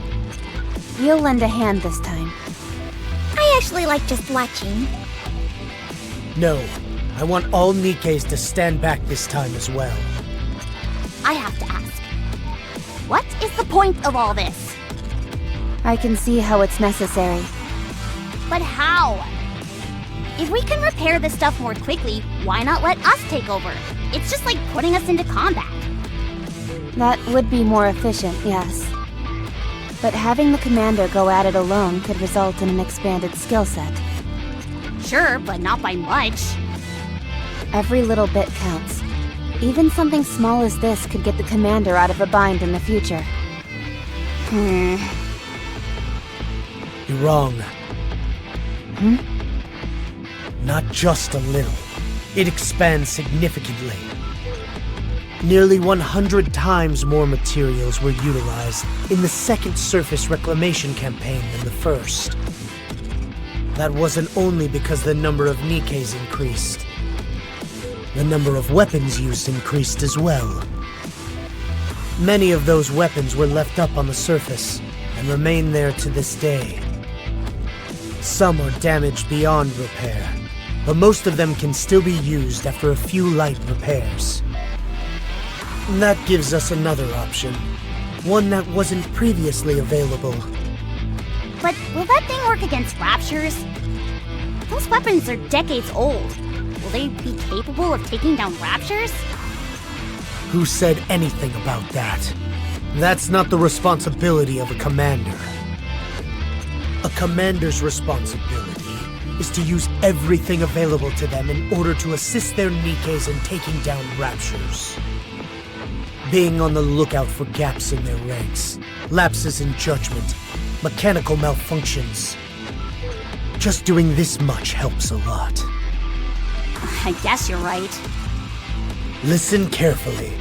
We'll lend a hand this time. I actually like just watching. No, I want all Nikkes to stand back this time as well. I have to ask. What is the point of all this? I can see how it's necessary. But how? If we can repair this stuff more quickly, why not let us take over? It's just like putting us into combat. That would be more efficient, yes. But having the commander go at it alone could result in an expanded skill set. Sure, but not by much. Every little bit counts. Even something small as this could get the commander out of a bind in the future. You're wrong. Not just a little. It expands significantly. Nearly 100 times more materials were utilized in the second surface reclamation campaign than the first. That wasn't only because the number of Nikkes increased. The number of weapons used increased as well. Many of those weapons were left up on the surface and remain there to this day. Some are damaged beyond repair, but most of them can still be used after a few light repairs. That gives us another option, one that wasn't previously available. But will that thing work against raptures? Those weapons are decades old. Will they be capable of taking down raptures? Who said anything about that? That's not the responsibility of a commander. A commander's responsibility is to use everything available to them in order to assist their Nikkes in taking down raptures. Being on the lookout for gaps in their ranks, lapses in judgment, mechanical malfunctions. Just doing this much helps a lot. I guess you're right. Listen carefully.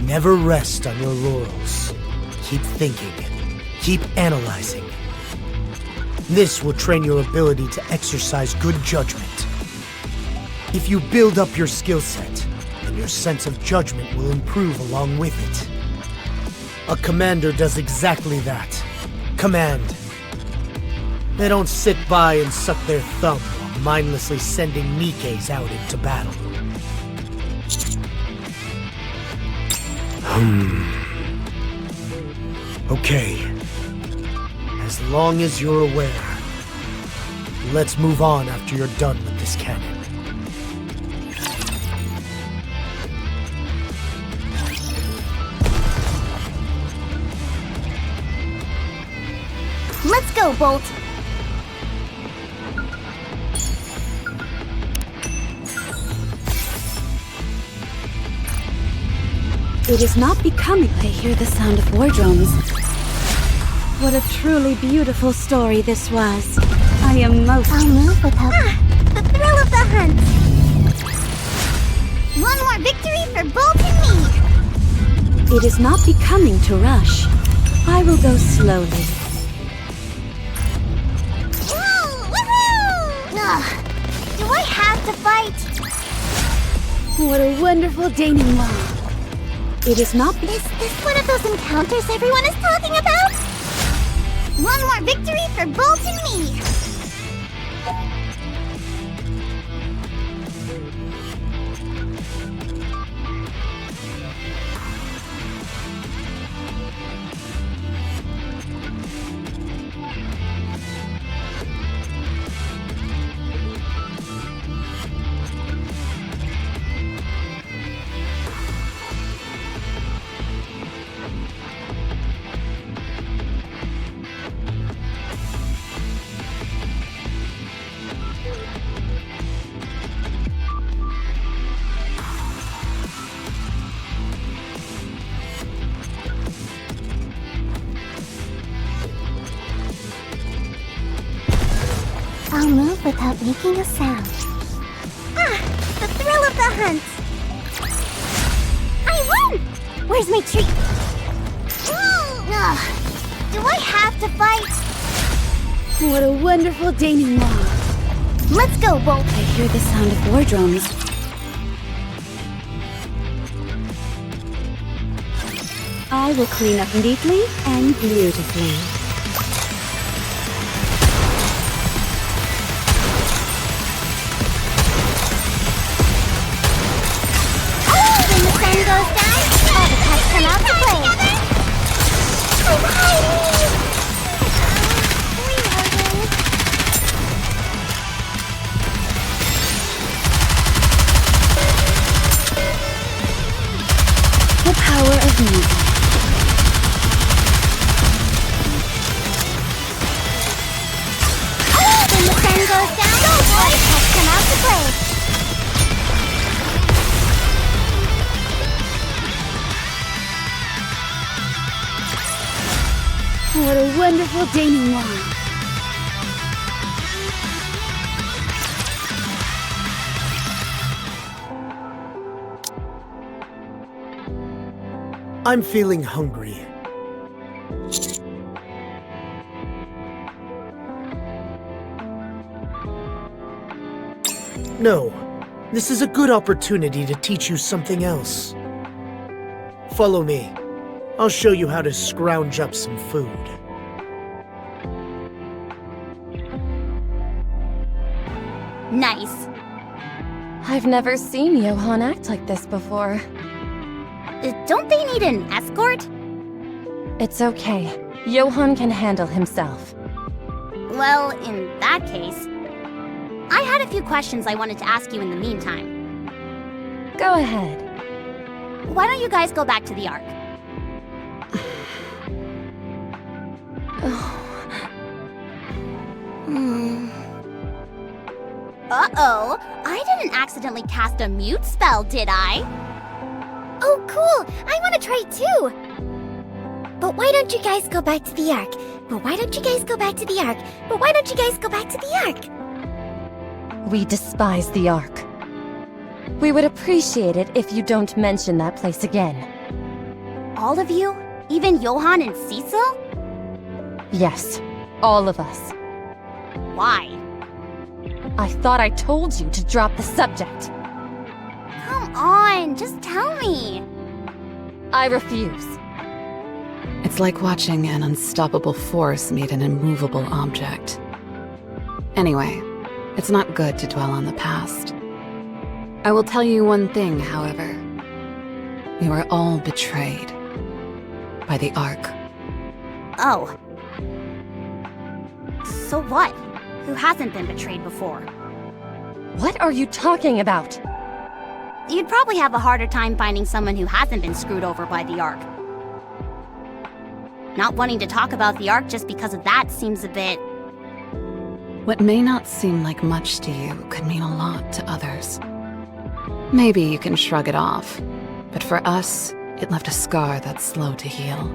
Never rest on your laurels. Keep thinking. Keep analyzing. This will train your ability to exercise good judgment. If you build up your skill set, then your sense of judgment will improve along with it. A commander does exactly that. Command. They don't sit by and suck their thumb while mindlessly sending Nikkes out into battle. Okay. As long as you're aware, let's move on after you're done with this cannon. Let's go, Bolt! It is not becoming. I hear the sound of war drums. What a truly beautiful story this was. I am most... I'll move with her. The thrill of the hunt! One more victory for Bolt and me! It is not becoming to rush. I will go slowly. Ugh, do I have to fight? What a wonderful denouement. It is not... Is this one of those encounters everyone is talking about? One more victory for Bolt and me! I'll move without making a sound. Ah, the thrill of the hunt! I won! Where's my treat? Ugh, do I have to fight? What a wonderful denouement. Let's go, Bolt. I hear the sound of war drums. I will clean up neatly and beautifully. When the sun goes down, all the pets come out to play. I'm hiding! Reloading. The power of music. When the sun goes down, all the pets come out to play. What a wonderful denouement. I'm feeling hungry. No, this is a good opportunity to teach you something else. Follow me. I'll show you how to scrounge up some food. Nice. I've never seen Johann act like this before. Don't they need an escort? It's okay. Johann can handle himself. Well, in that case, I had a few questions I wanted to ask you in the meantime. Go ahead. Why don't you guys go back to the Ark? Uh-oh, I didn't accidentally cast a mute spell, did I? Oh, cool! I want to try too! But why don't you guys go back to the Ark? But why don't you guys go back to the Ark? But why don't you guys go back to the Ark? We despise the Ark. We would appreciate it if you don't mention that place again. All of you? Even Johann and Cecil? Yes, all of us. Why? I thought I told you to drop the subject. Come on, just tell me. I refuse. It's like watching an unstoppable force meet an immovable object. Anyway, it's not good to dwell on the past. I will tell you one thing, however. We were all betrayed by the Ark. Oh. So what? Who hasn't been betrayed before? What are you talking about? You'd probably have a harder time finding someone who hasn't been screwed over by the Ark. Not wanting to talk about the Ark just because of that seems a bit... What may not seem like much to you could mean a lot to others. Maybe you can shrug it off, but for us, it left a scar that's slow to heal.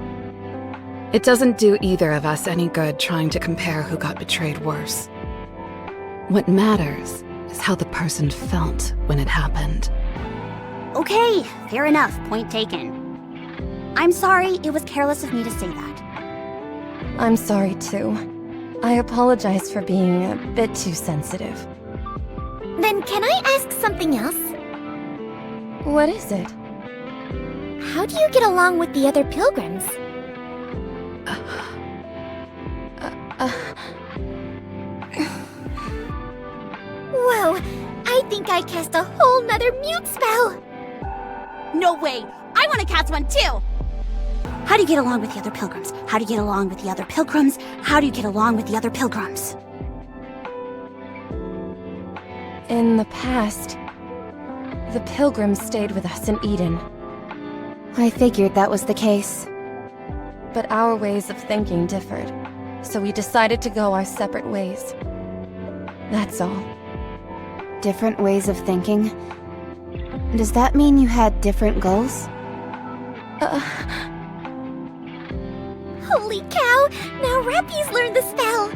It doesn't do either of us any good trying to compare who got betrayed worse. What matters is how the person felt when it happened. Okay, fair enough, point taken. I'm sorry, it was careless of me to say that. I'm sorry too. I apologize for being a bit too sensitive. Then can I ask something else? What is it? How do you get along with the other pilgrims? Whoa, I think I cast a whole nother mute spell! No way! I want to cast one too! How do you get along with the other pilgrims? How do you get along with the other pilgrims? How do you get along with the other pilgrims? In the past, the pilgrims stayed with us in Eden, I figured that was the case. but our ways of thinking differed, so we decided to go our separate ways. That's all. Different ways of thinking? Does that mean you had different goals? Holy cow! Now Rappy's learned the spell!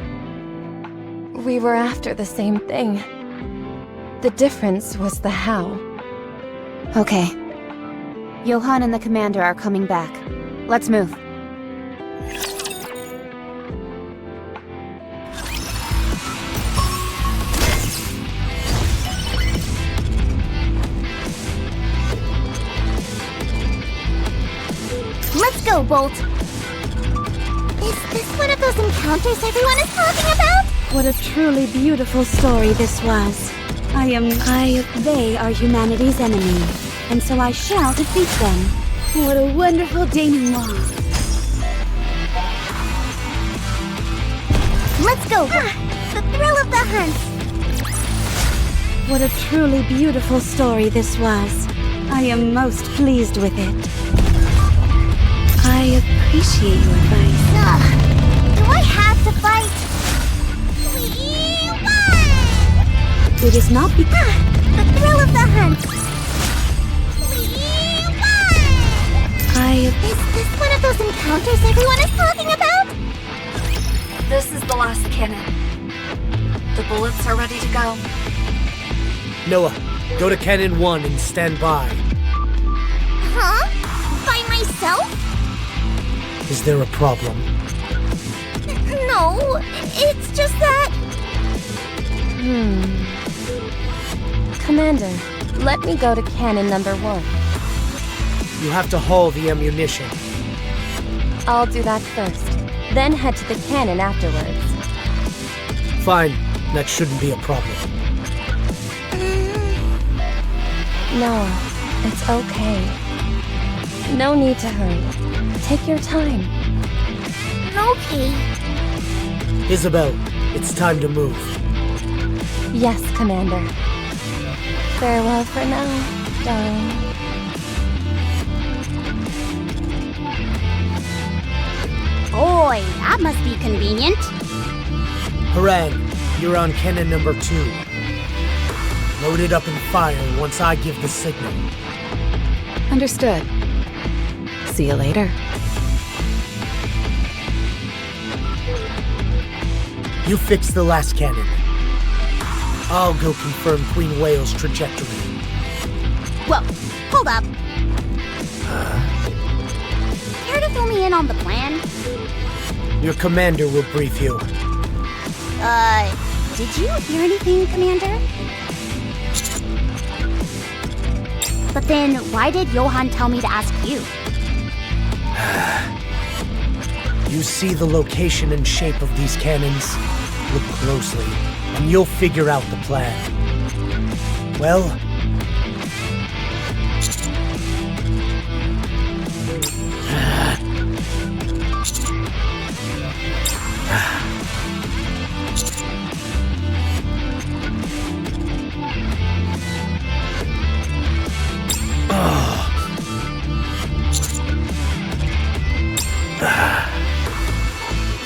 We were after the same thing. The difference was the how. Okay. Johann and the commander are coming back. Let's move. Let's go, Bolt! Is this one of those encounters everyone is talking about? What a truly beautiful story this was. They are humanity's enemy, and so I shall defeat them. What a wonderful denouement. Let's go! The thrill of the hunt! What a truly beautiful story this was. I am most pleased with it. I appreciate your advice. Do I have to fight? We won! It is not because... The thrill of the hunt! We won! Is this one of those encounters everyone is talking about? This is the last cannon. The bullets are ready to go. Noah, go to Cannon 1 and stand by. Huh? By myself? Is there a problem? No, it's just that... Commander, let me go to cannon number 1. You have to haul the ammunition. I'll do that first, then head to the cannon afterwards. Fine, that shouldn't be a problem. Noah, it's okay. No need to hurry. Take your time. Okay. Isabel, it's time to move. Yes, Commander. Farewell for now, darling. Boy, that must be convenient. Haran, you're on cannon number 2. Load it up and fire once I give the signal. Understood. See you later. You fix the last cannon. I'll go confirm Queen Whale's trajectory. Whoa, hold up. Care to fill me in on the plan? Your commander will brief you. Did you hear anything, Commander? But then, why did Johann tell me to ask you? You see the location and shape of these cannons? Look closely, and you'll figure out the plan. Well...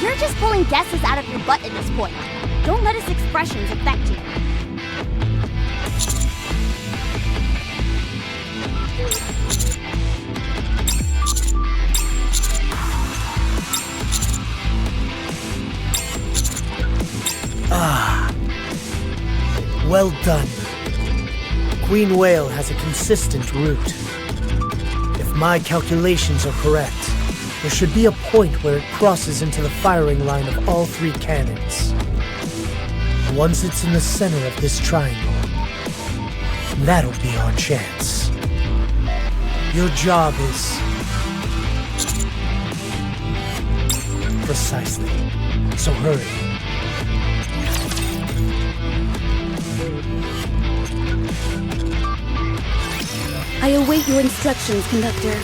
You're just pulling guesses out of your butt at this point. Don't let his expressions affect you. Well done. Queen Whale has a consistent route. If my calculations are correct, there should be a point where it crosses into the firing line of all 3 cannons. Once it's in the center of this triangle, that'll be our chance. Your job is... precisely. So hurry. I await your instructions, Conductor.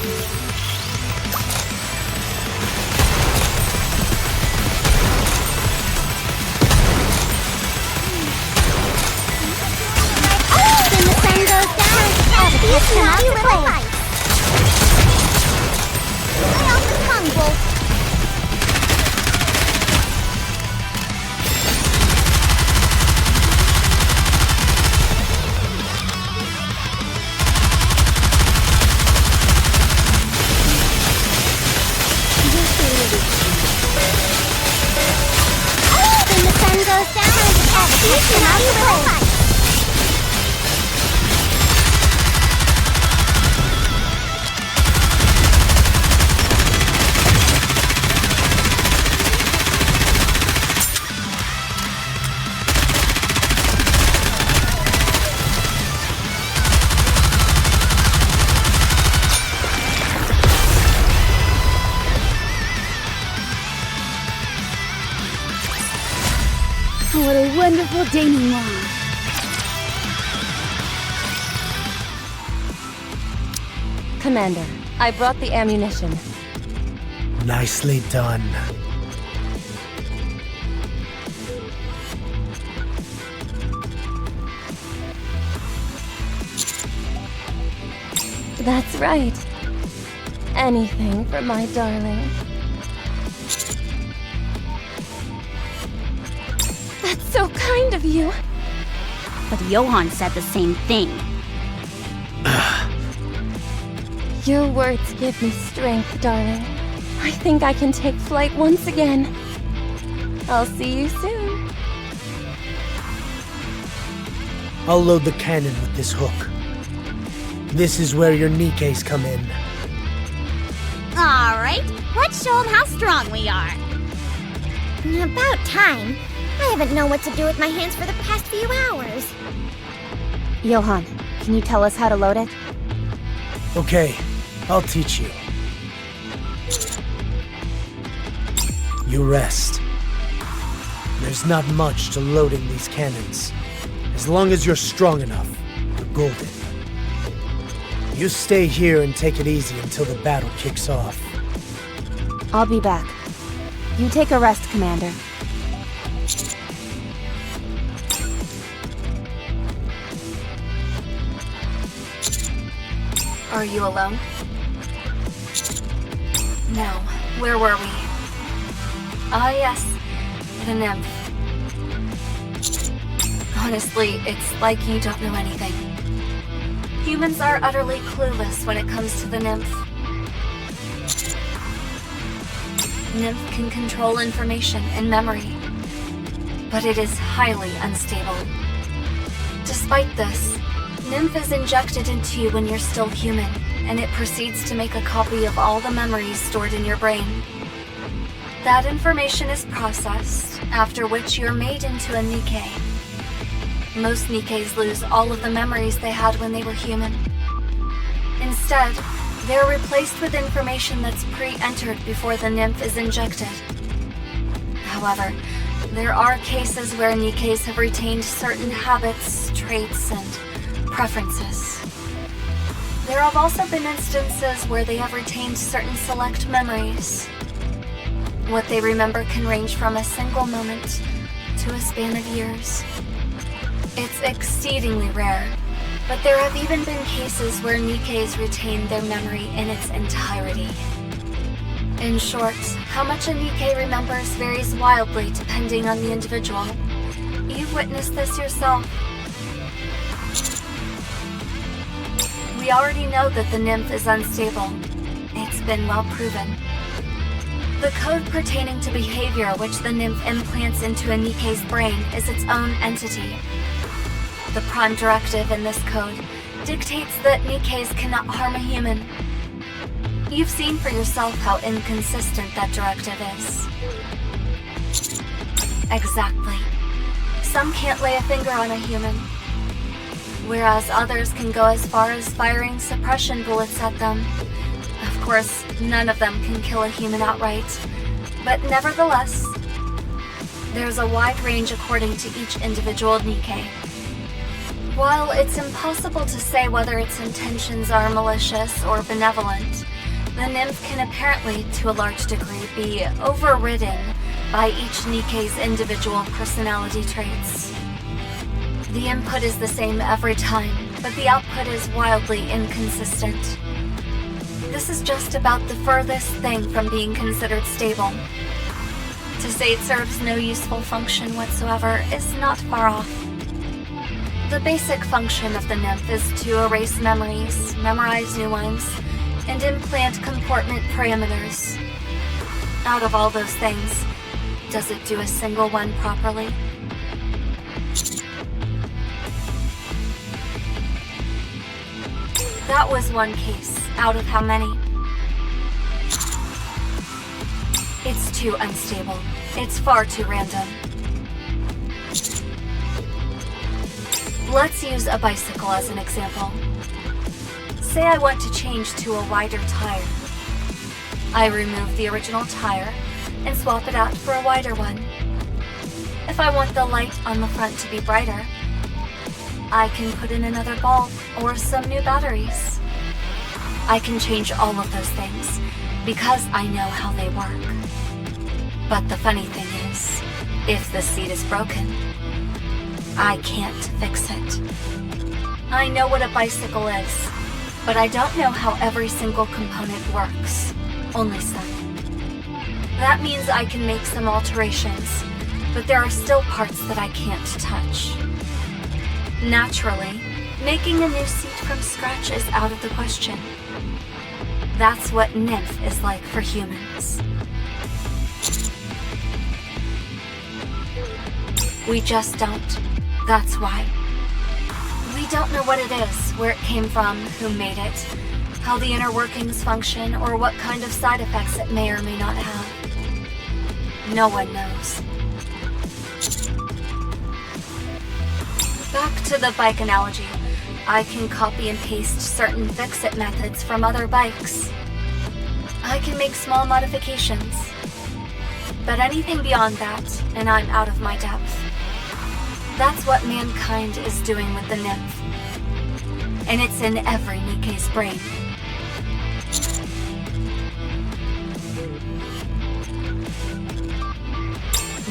When the sun goes down, all the kids come out to play. Lay off the tongue, Bolt. When the sun goes down, Naughty little light. What a wonderful denouement. Commander, I brought the ammunition. Nicely done. That's right. Anything for my darling. That's so kind of you. But Johann said the same thing. Your words give me strength, darling. I think I can take flight once again. I'll see you soon. I'll load the cannon with this hook. This is where your Nikkes come in. Alright, let's show them how strong we are. About time. I haven't known what to do with my hands for the past few hours. Johann, can you tell us how to load it? Okay, I'll teach you. You rest. There's not much to loading these cannons. As long as you're strong enough, you're golden. You stay here and take it easy until the battle kicks off. I'll be back. You take a rest, Commander. Are you alone? No. Where were we? Ah, yes. The nymph. Honestly, it's like you don't know anything. Humans are utterly clueless when it comes to the nymph. Nymph can control information and memory, but it is highly unstable. Despite this, Nymph is injected into you when you're still human, and it proceeds to make a copy of all the memories stored in your brain. That information is processed, after which you're made into a Nikke. Most Nikkes lose all of the memories they had when they were human. Instead, they're replaced with information that's pre-entered before the nymph is injected. However, there are cases where Nikkes have retained certain habits, traits, and preferences. There have also been instances where they have retained certain select memories. What they remember can range from a single moment to a span of years. It's exceedingly rare, but there have even been cases where Nikkes retain their memory in its entirety. In short, how much a Nikke remembers varies wildly depending on the individual. You've witnessed this yourself. We already know that the nymph is unstable. It's been well proven. The code pertaining to behavior which the nymph implants into a Nikke's brain is its own entity. The prime directive in this code dictates that Nikkes cannot harm a human. You've seen for yourself how inconsistent that directive is. Exactly. Some can't lay a finger on a human, whereas others can go as far as firing suppression bullets at them. Of course, none of them can kill a human outright, but nevertheless, there's a wide range according to each individual Nikke. While it's impossible to say whether its intentions are malicious or benevolent, the nymph can apparently, to a large degree, be overridden by each Nikke's individual personality traits. The input is the same every time, but the output is wildly inconsistent. This is just about the furthest thing from being considered stable. To say it serves no useful function whatsoever is not far off. The basic function of the nymph is to erase memories, memorize new ones, and implant comportment parameters. Out of all those things, does it do a single one properly? That was one case, out of how many? It's too unstable. It's far too random. Let's use a bicycle as an example. Say I want to change to a wider tire. I remove the original tire and swap it out for a wider one. If I want the light on the front to be brighter, I can put in another bulb or some new batteries. I can change all of those things because I know how they work. But the funny thing is, if the seat is broken, I can't fix it. I know what a bicycle is, but I don't know how every single component works, only some. That means I can make some alterations, but there are still parts that I can't touch. Naturally, making a new seat from scratch is out of the question. That's what Nymph is like for humans. We just don't. That's why. We don't know what it is, where it came from, who made it, how the inner workings function, or what kind of side effects it may or may not have. No one knows. Back to the bike analogy. I can copy and paste certain fix-it methods from other bikes. I can make small modifications. But anything beyond that, and I'm out of my depth. That's what mankind is doing with the Nymph. And it's in every Nikke's brain.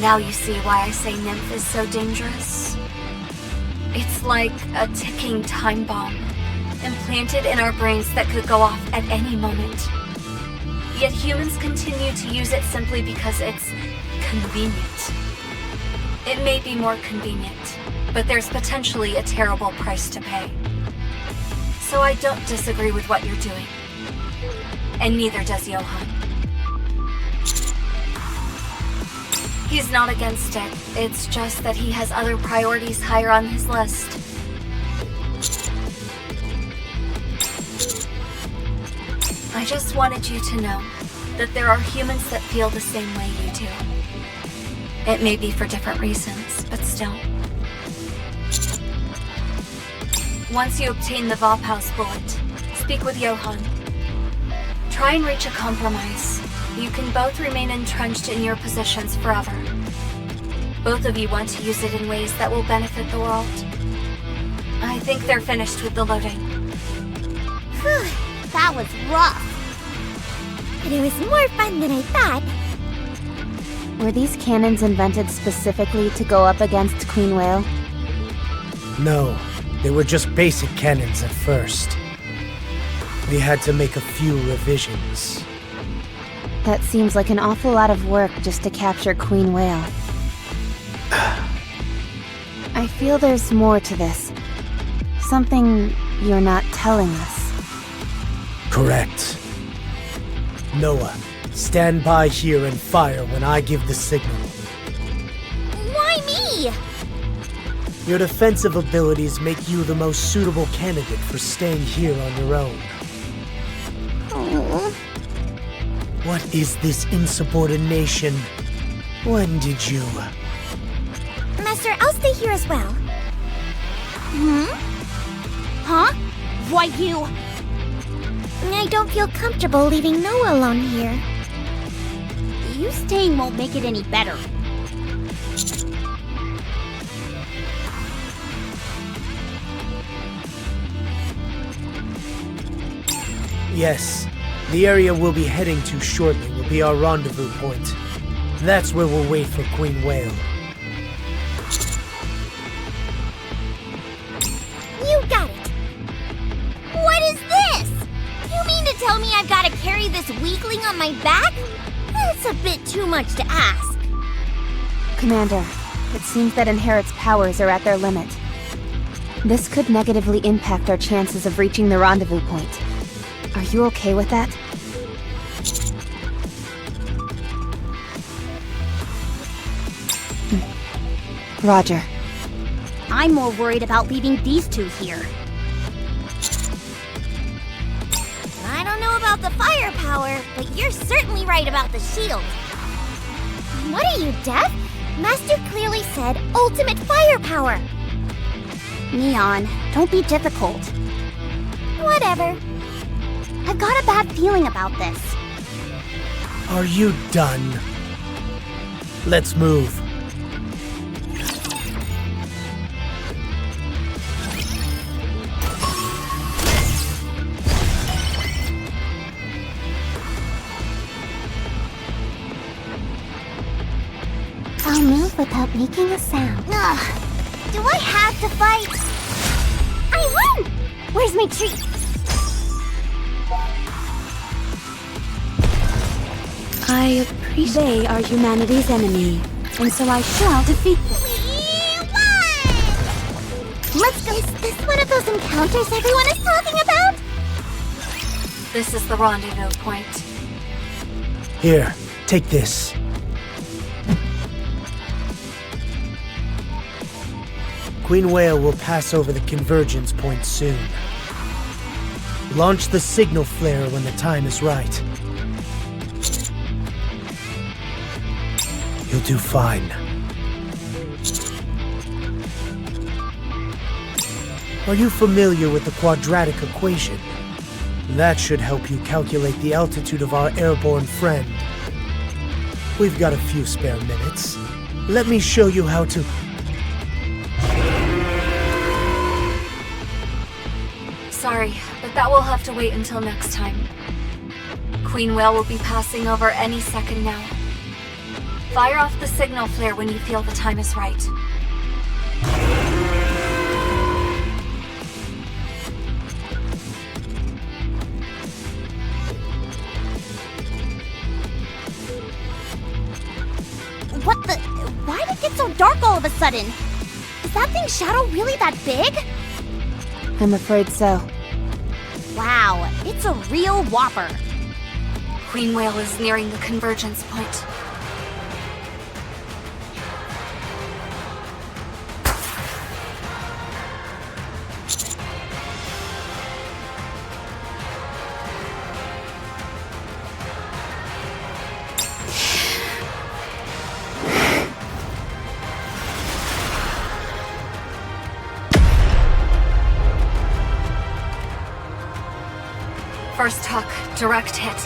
Now you see why I say Nymph is so dangerous. It's like a ticking time bomb, implanted in our brains that could go off at any moment. Yet humans continue to use it simply because it's convenient. It may be more convenient, but there's potentially a terrible price to pay. So I don't disagree with what you're doing. And neither does Johann. He's not against it. It's just that he has other priorities higher on his list. I just wanted you to know that there are humans that feel the same way you do. It may be for different reasons, but still. Once you obtain the Vophaus bullet, speak with Johann. Try and reach a compromise. You can both remain entrenched in your positions forever. Both of you want to use it in ways that will benefit the world. I think they're finished with the loading. Whew, that was rough. But it was more fun than I thought. Were these cannons invented specifically to go up against Queen Whale? No, they were just basic cannons at first. We had to make a few revisions. That seems like an awful lot of work just to capture Queen Whale. I feel there's more to this. Something you're not telling us. Correct. Noah, stand by here and fire when I give the signal. Why me? Your defensive abilities make you the most suitable candidate for staying here on your own. Oh. What is this insubordination? When did you... Master, I'll stay here as well. Huh? Why you? I don't feel comfortable leaving Noah alone here. You staying won't make it any better. Yes, the area we'll be heading to shortly will be our rendezvous point. That's where we'll wait for Queen Whale. You got it. What is this? You mean to tell me I've got to carry this weakling on my back? That's a bit too much to ask. Commander, it seems that Inherit's powers are at their limit. This could negatively impact our chances of reaching the rendezvous point. Are you okay with that? Roger. I'm more worried about leaving these two here. about the firepower, but you're certainly right about the shield. What are you, deaf? Master clearly said ultimate firepower. Neon, don't be difficult. Whatever. I've got a bad feeling about this. Are you done? Let's move. I'll move without making a sound. Ugh. Do I have to fight? I win! Where's my treat? I appreciate they are humanity's enemy, and so I shall defeat them. We won! Let's go. Is this one of those encounters everyone is talking about? This is the rendezvous point. Here, take this. Queen Whale will pass over the convergence point soon. Launch the signal flare when the time is right. You'll do fine. Are you familiar with the quadratic equation? That should help you calculate the altitude of our airborne friend. We've got a few spare minutes. Let me show you how to... Sorry, but that will have to wait until next time. Queen Whale will be passing over any second now. Fire off the signal flare when you feel the time is right. What the? Why did it get so dark all of a sudden? Is that thing's shadow really that big? I'm afraid so. Wow, it's a real whopper. Queen Whale is nearing the convergence point. First hook, direct hit.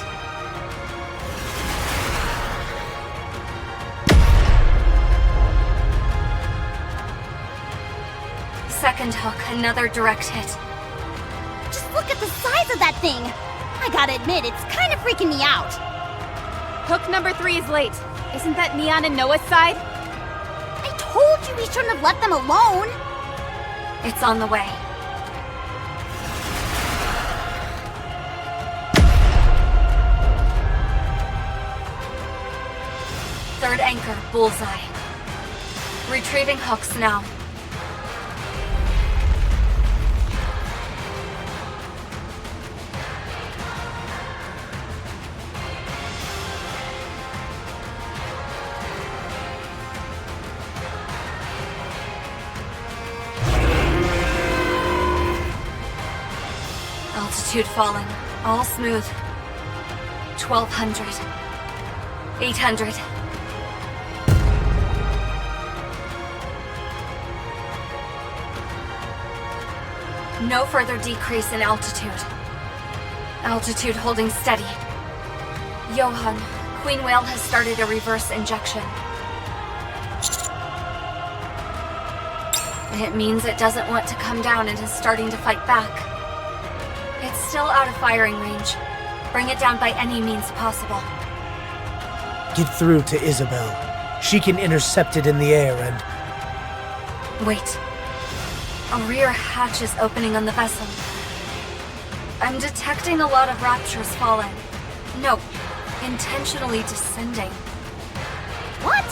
Second hook, another direct hit. Just look at the size of that thing. I gotta admit, it's kind of freaking me out. Hook number 3 is late. Isn't that Neon and Noah's side? I told you we shouldn't have left them alone. It's on the way. Third anchor, bullseye. Retrieving hooks now. Altitude falling, all smooth. 1200. 800. No further decrease in altitude. Altitude holding steady. Johan, Queen Whale has started a reverse injection. It means it doesn't want to come down and is starting to fight back. It's still out of firing range. Bring it down by any means possible. Get through to Isabel. She can intercept it in the air and... Wait. A rear hatch is opening on the vessel. I'm detecting a lot of raptures falling. No, intentionally descending. What?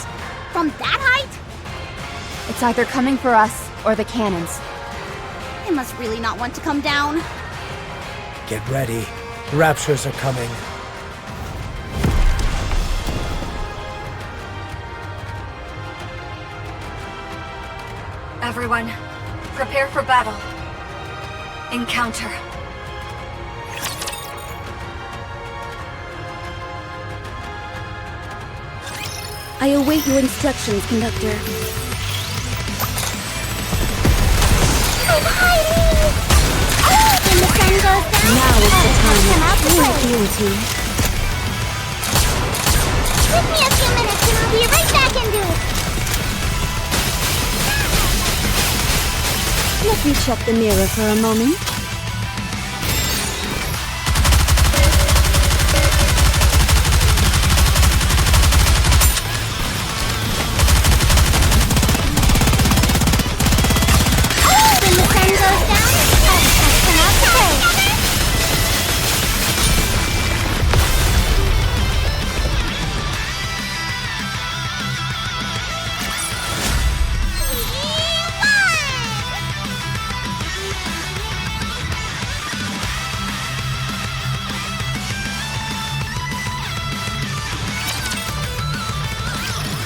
From that height? It's either coming for us or the cannons. They must really not want to come down. Get ready. Raptures are coming. Everyone, prepare for battle. Encounter. I await your instructions, Conductor. I'm hiding! Oh, when the sun goes down, Now is the time come out of to true play. beauty. Give me a few minutes and I'll be right back into it. Let me check the mirror for a moment. When the sun goes down, I'll come out to play.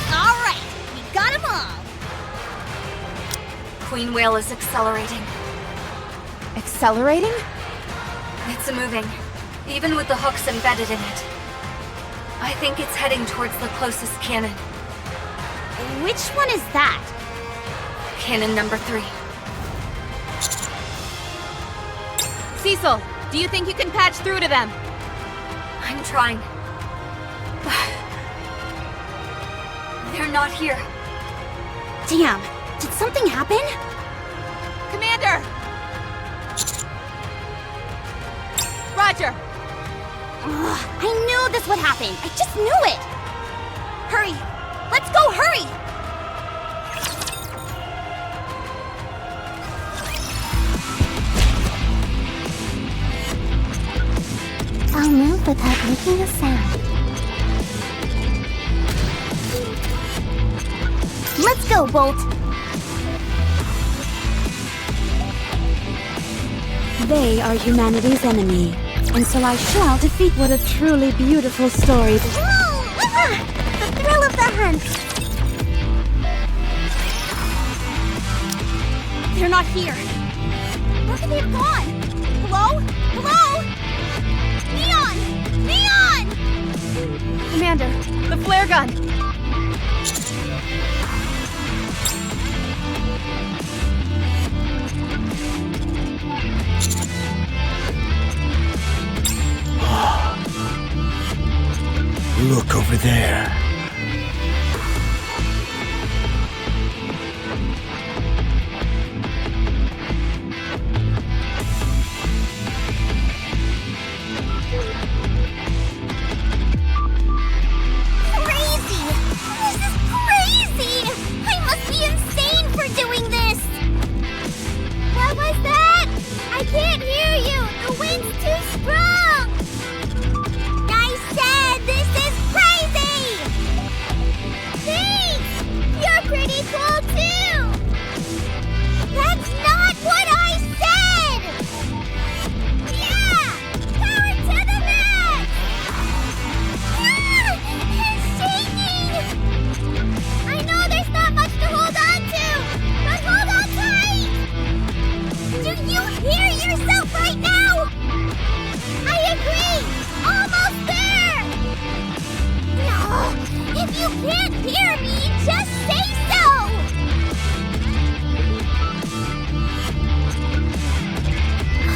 Alright, we got them all! Queen Whale is accelerating. Accelerating? It's moving, even with the hooks embedded in it. I think it's heading towards the closest cannon. Which one is that? Cannon number 3. Cecil, do you think you can patch through to them? I'm trying. They're not here. Damn, did something happen? Commander! Roger! Ugh, I knew this would happen. I just knew it. Hurry! Let's go, hurry! I'll move without making a sound. Let's go, Bolt. They are humanity's enemy, and so I shall defeat. What a truly beautiful story. The thrill of the hunt. They're not here. Where could they have gone? Hello? Hello? Neon! Neon! Commander, the flare gun! Look over there. Crazy! This is crazy! I must be insane for doing this! What was that? I can't hear you! The wind's too strong! I said this is crazy! Thanks! You're pretty cool too! That's not what I said! Yeah! Power to the max! Ah! It's shaking! I know there's not much to hold on to, but hold on tight! Do you hear yourself right now? I agree! Almost there! No! If you can't hear me, just say so!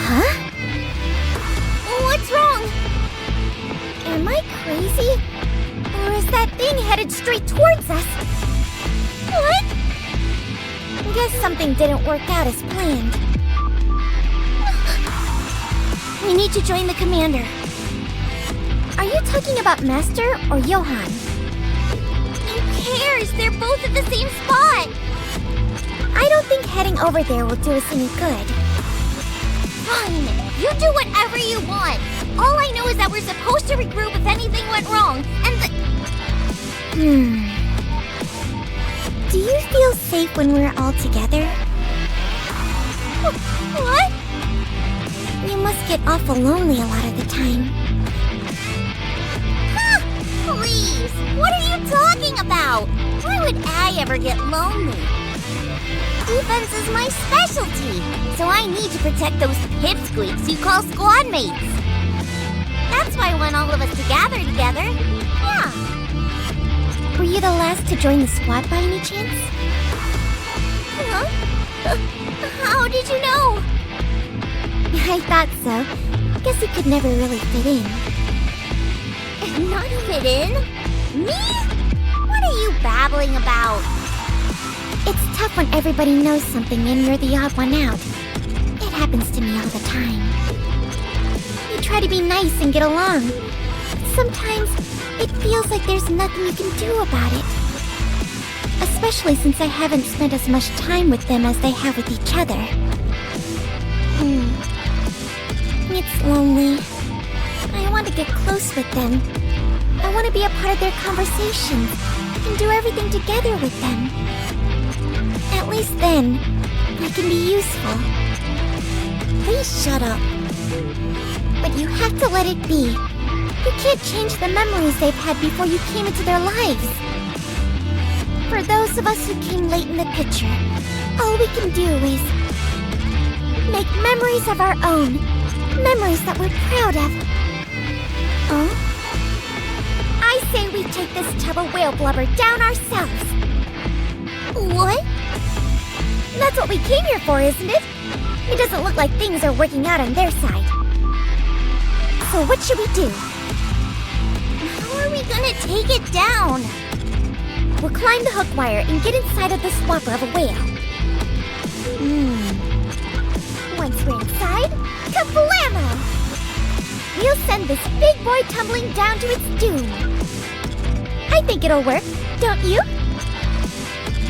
Huh? What's wrong? Am I crazy? Or is that thing headed straight towards us? What? Guess something didn't work out as planned. We need to join the commander. Are you talking about Master or Johann? Who cares? They're both at the same spot! I don't think heading over there will do us any good. Fine! You do whatever you want! All I know is that we're supposed to regroup if anything went wrong, and Do you feel safe when we're all together? What? You must get awful lonely a lot of the time. Please! What are you talking about? Why would I ever get lonely? Defense is my specialty, so I need to protect those pipsqueaks you call squad mates. That's why I want all of us to gather together. Yeah. Were you the last to join the squad by any chance? Huh? How did you know? I thought so. Guess you could never really fit in. Not fit in? Me? What are you babbling about? It's tough when everybody knows something and you're the odd one out. It happens to me all the time. You try to be nice and get along, but sometimes it feels like there's nothing you can do about it. Especially since I haven't spent as much time with them as they have with each other. It's lonely. I want to get close with them. I want to be a part of their conversations and do everything together with them. At least then, I can be useful. Please shut up. But you have to let it be. You can't change the memories they've had before you came into their lives. For those of us who came late in the picture, all we can do is make memories of our own. Memories that we're proud of. Oh? I say we take this tub of whale blubber down ourselves. What? That's what we came here for, isn't it? It doesn't look like things are working out on their side. So what should we do? How are we gonna take it down? We'll climb the hook wire and get inside of the swapper of a whale. Once we're inside, kablamo! We'll send this big boy tumbling down to its doom. I think it'll work, don't you?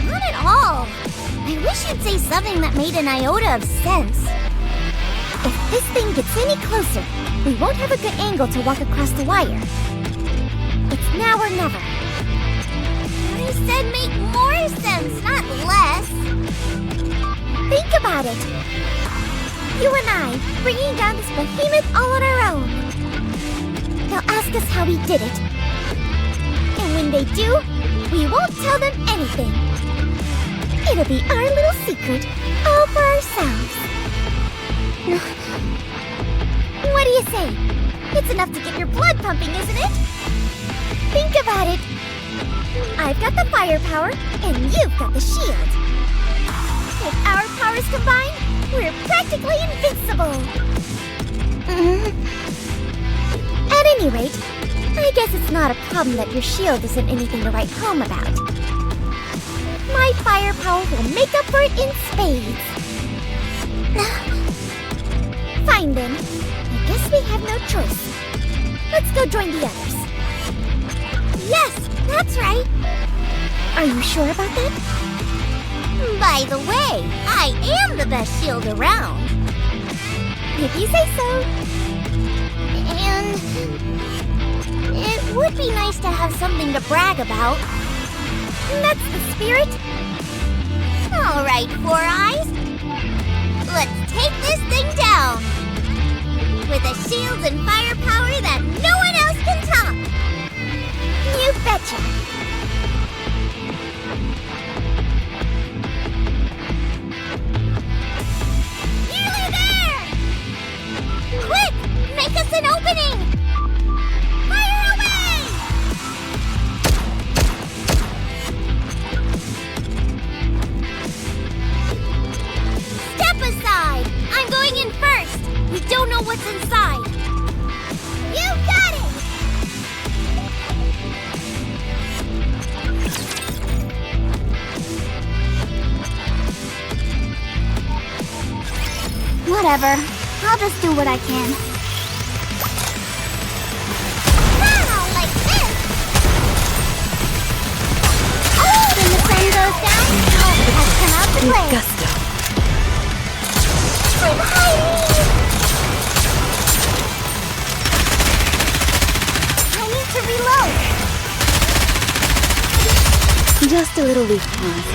Not at all. I wish you'd say something that made an iota of sense. If this thing gets any closer, we won't have a good angle to walk across the wire. It's now or never. I said make more sense, not less. Think about it. You and I, bringing down this behemoth all on our own. They'll ask us how we did it. And when they do, we won't tell them anything. It'll be our little secret, all for ourselves. What do you say? It's enough to get your blood pumping, isn't it? Think about it. I've got the firepower, and you've got the shield. With our powers combined, we're practically invincible. At any rate, I guess it's not a problem that your shield isn't anything to write home about. My firepower will make up for it in spades. Fine then. I guess we have no choice. Let's go join the others. Yes, that's right. Are you sure about that? By the way, I am the best shield around. If you say so. And it would be nice to have something to brag about. That's the spirit. All right, Four Eyes. Let's take this thing down. With a shield and firepower that no one else can top. You betcha. Quick! Make us an opening! Fire away! Step aside! I'm going in first! We don't know what's inside! You got it! Whatever. I'll just do what I can. Wow, like this! Oh, when the sun goes down, all has come out to play. Gusto. I'm hiding! I need to reload. Just a little loose pause.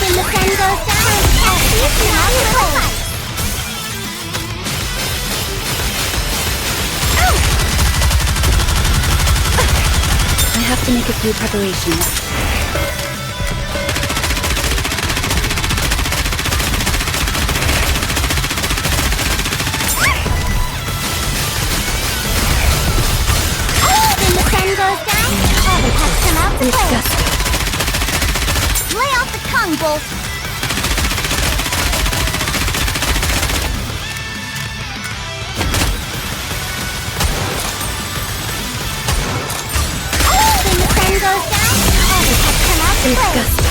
When the sun goes down, at least now you light. I have to make a few preparations. to play! Lay off the tongue, Bolt! When the sun goes down, all the pets come out to play!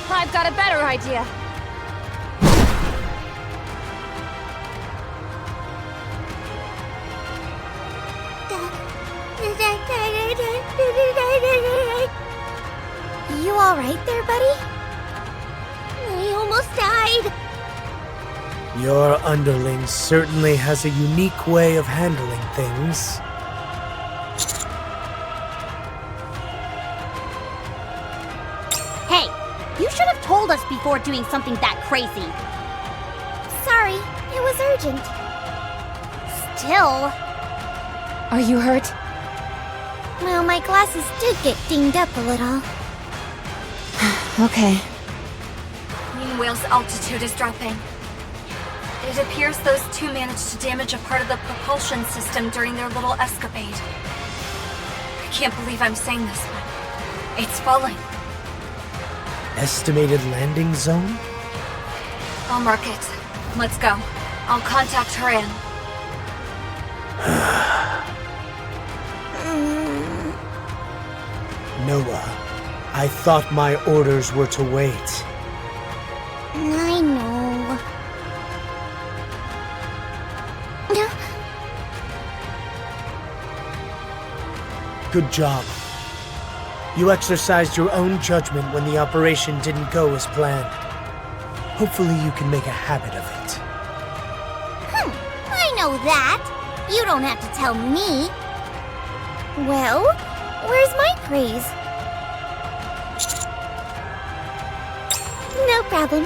I've got a better idea. You alright there, buddy? I almost died. Your underling certainly has a unique way of handling things. Hey, you should have told us before doing something that crazy. Sorry, it was urgent. Still, Are you hurt? well, my glasses did get dinged up a little. Okay. Queen Whale's altitude is dropping. It appears those two managed to damage a part of the propulsion system during their little escapade. I can't believe I'm saying this, but it's falling. Estimated landing zone? I'll mark it. Let's go. I'll contact Haran. Noah, I thought my orders were to wait. I know. Good job. You exercised your own judgment when the operation didn't go as planned. Hopefully you can make a habit of it. I know that. You don't have to tell me. Well, where's my praise? No problem.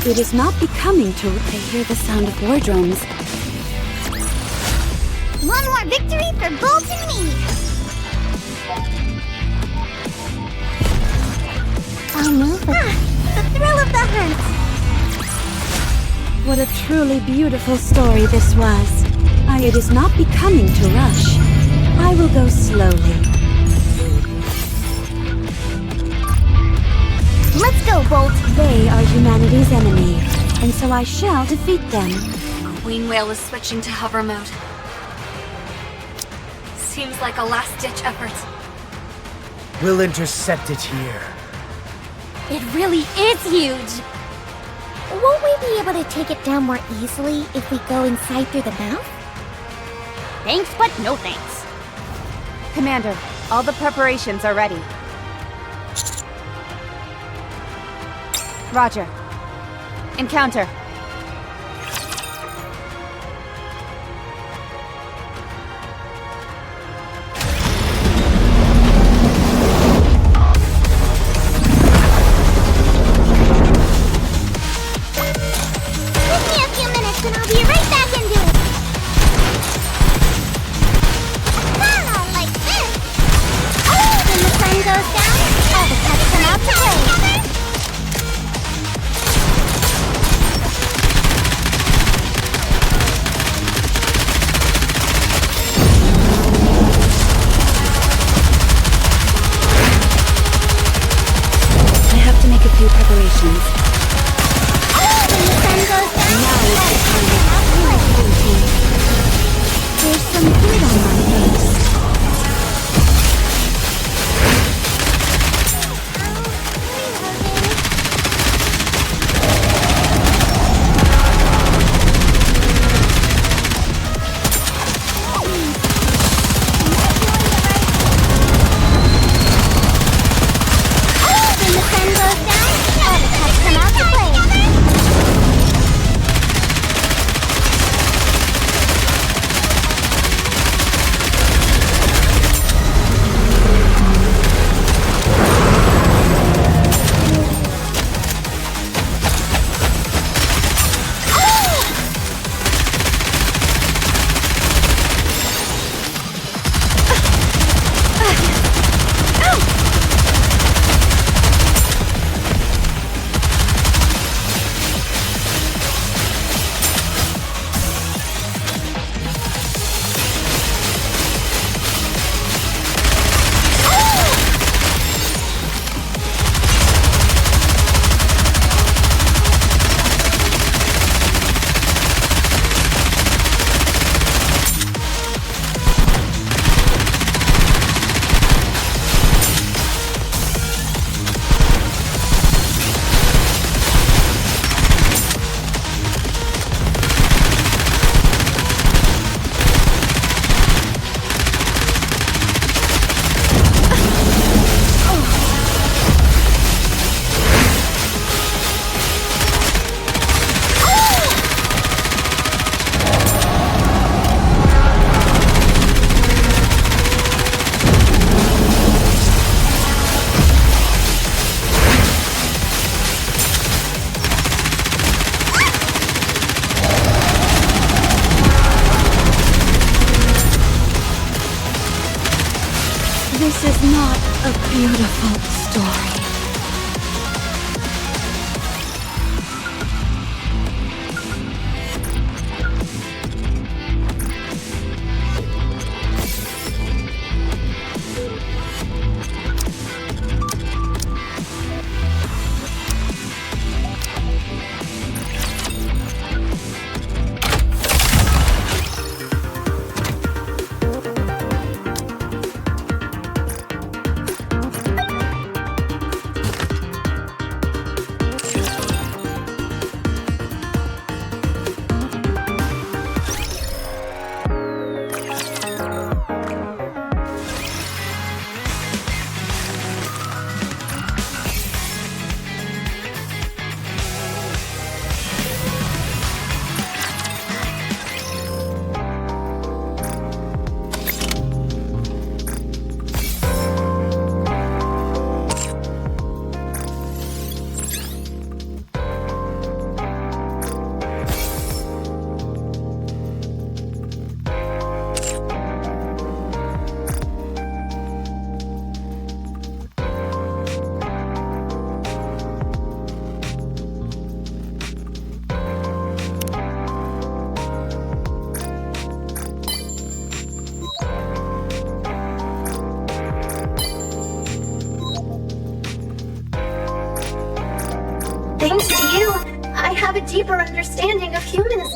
It is not becoming to... I hear the sound of war drones. One more victory for Bolt and me! I'll move the thrill of the hunt! What a truly beautiful story this was. It is not becoming to rush. I will go slowly. Let's go, Bolt! They are humanity's enemy, and so I shall defeat them. Queen Whale is switching to hover mode. Seems like a last-ditch effort. We'll intercept it here. It really is huge! Won't we be able to take it down more easily if we go inside through the mouth? Thanks, but no thanks. Commander, all the preparations are ready. Roger. Encounter. Give me a few minutes and I'll be right back into it! Ah, like this! Oh, when the sun goes down, all the pets come out to play! I have to make a few preparations. Oh, when the sun goes down, Now all is the the pets time. come out to play! There's some good on my face. is not a beautiful story. Thanks to you, I have a deeper understanding of humans.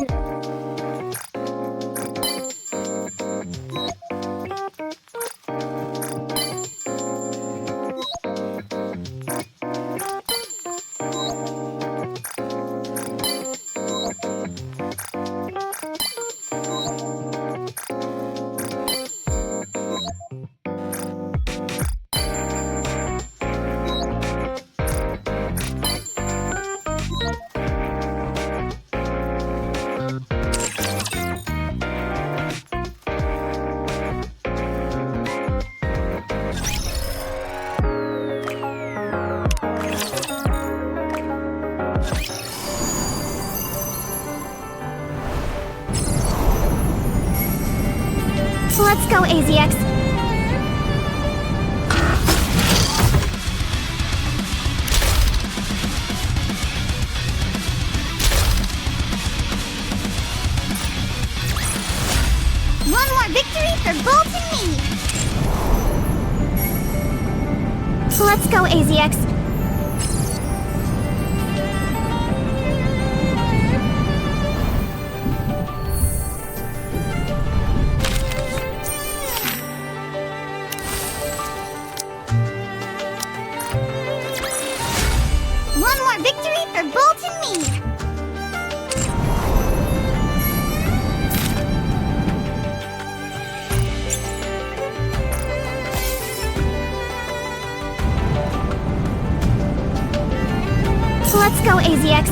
Let's go, AZX. One more victory for Bolt and me. Let's go, AZX. One more victory for Bolt and me! Let's go, AZX!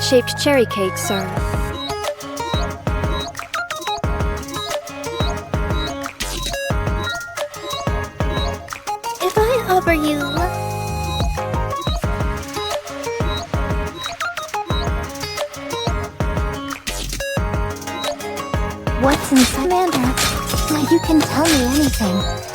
heart-shaped cherry cake, sir. If I offer you... What's inside? Commander, you can tell me anything.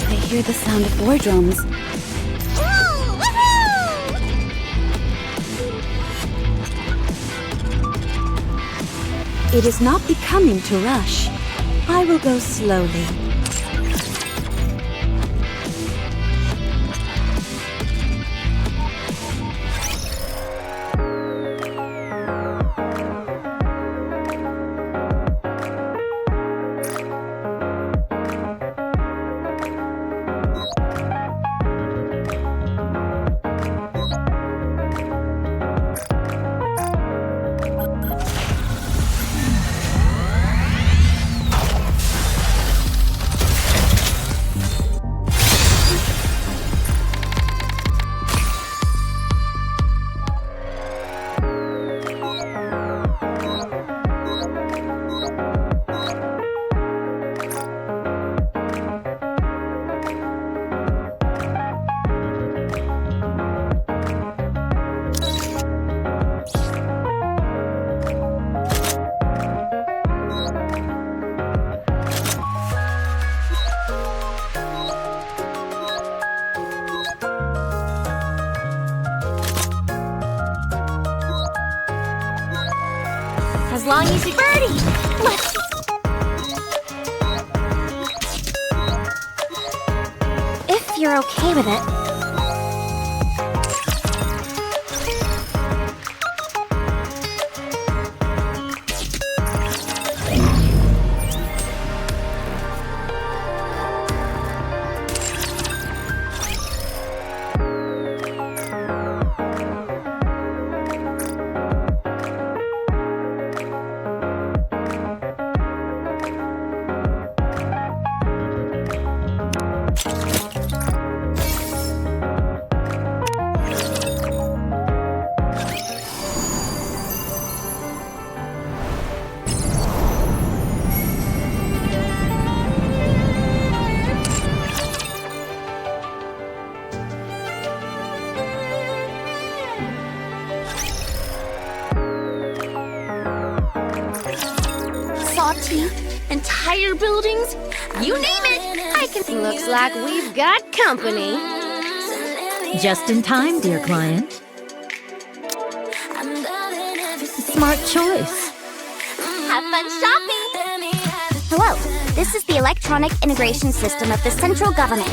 I hear the sound of war drums. It is not becoming to rush. I will go slowly. As long as you... Birdie! Let's... If you're okay with it. Entire buildings, you name it, I can. Looks like we've got company. Just in time, dear client. Smart choice. Have fun shopping. Hello, this is the electronic integration system of the central government.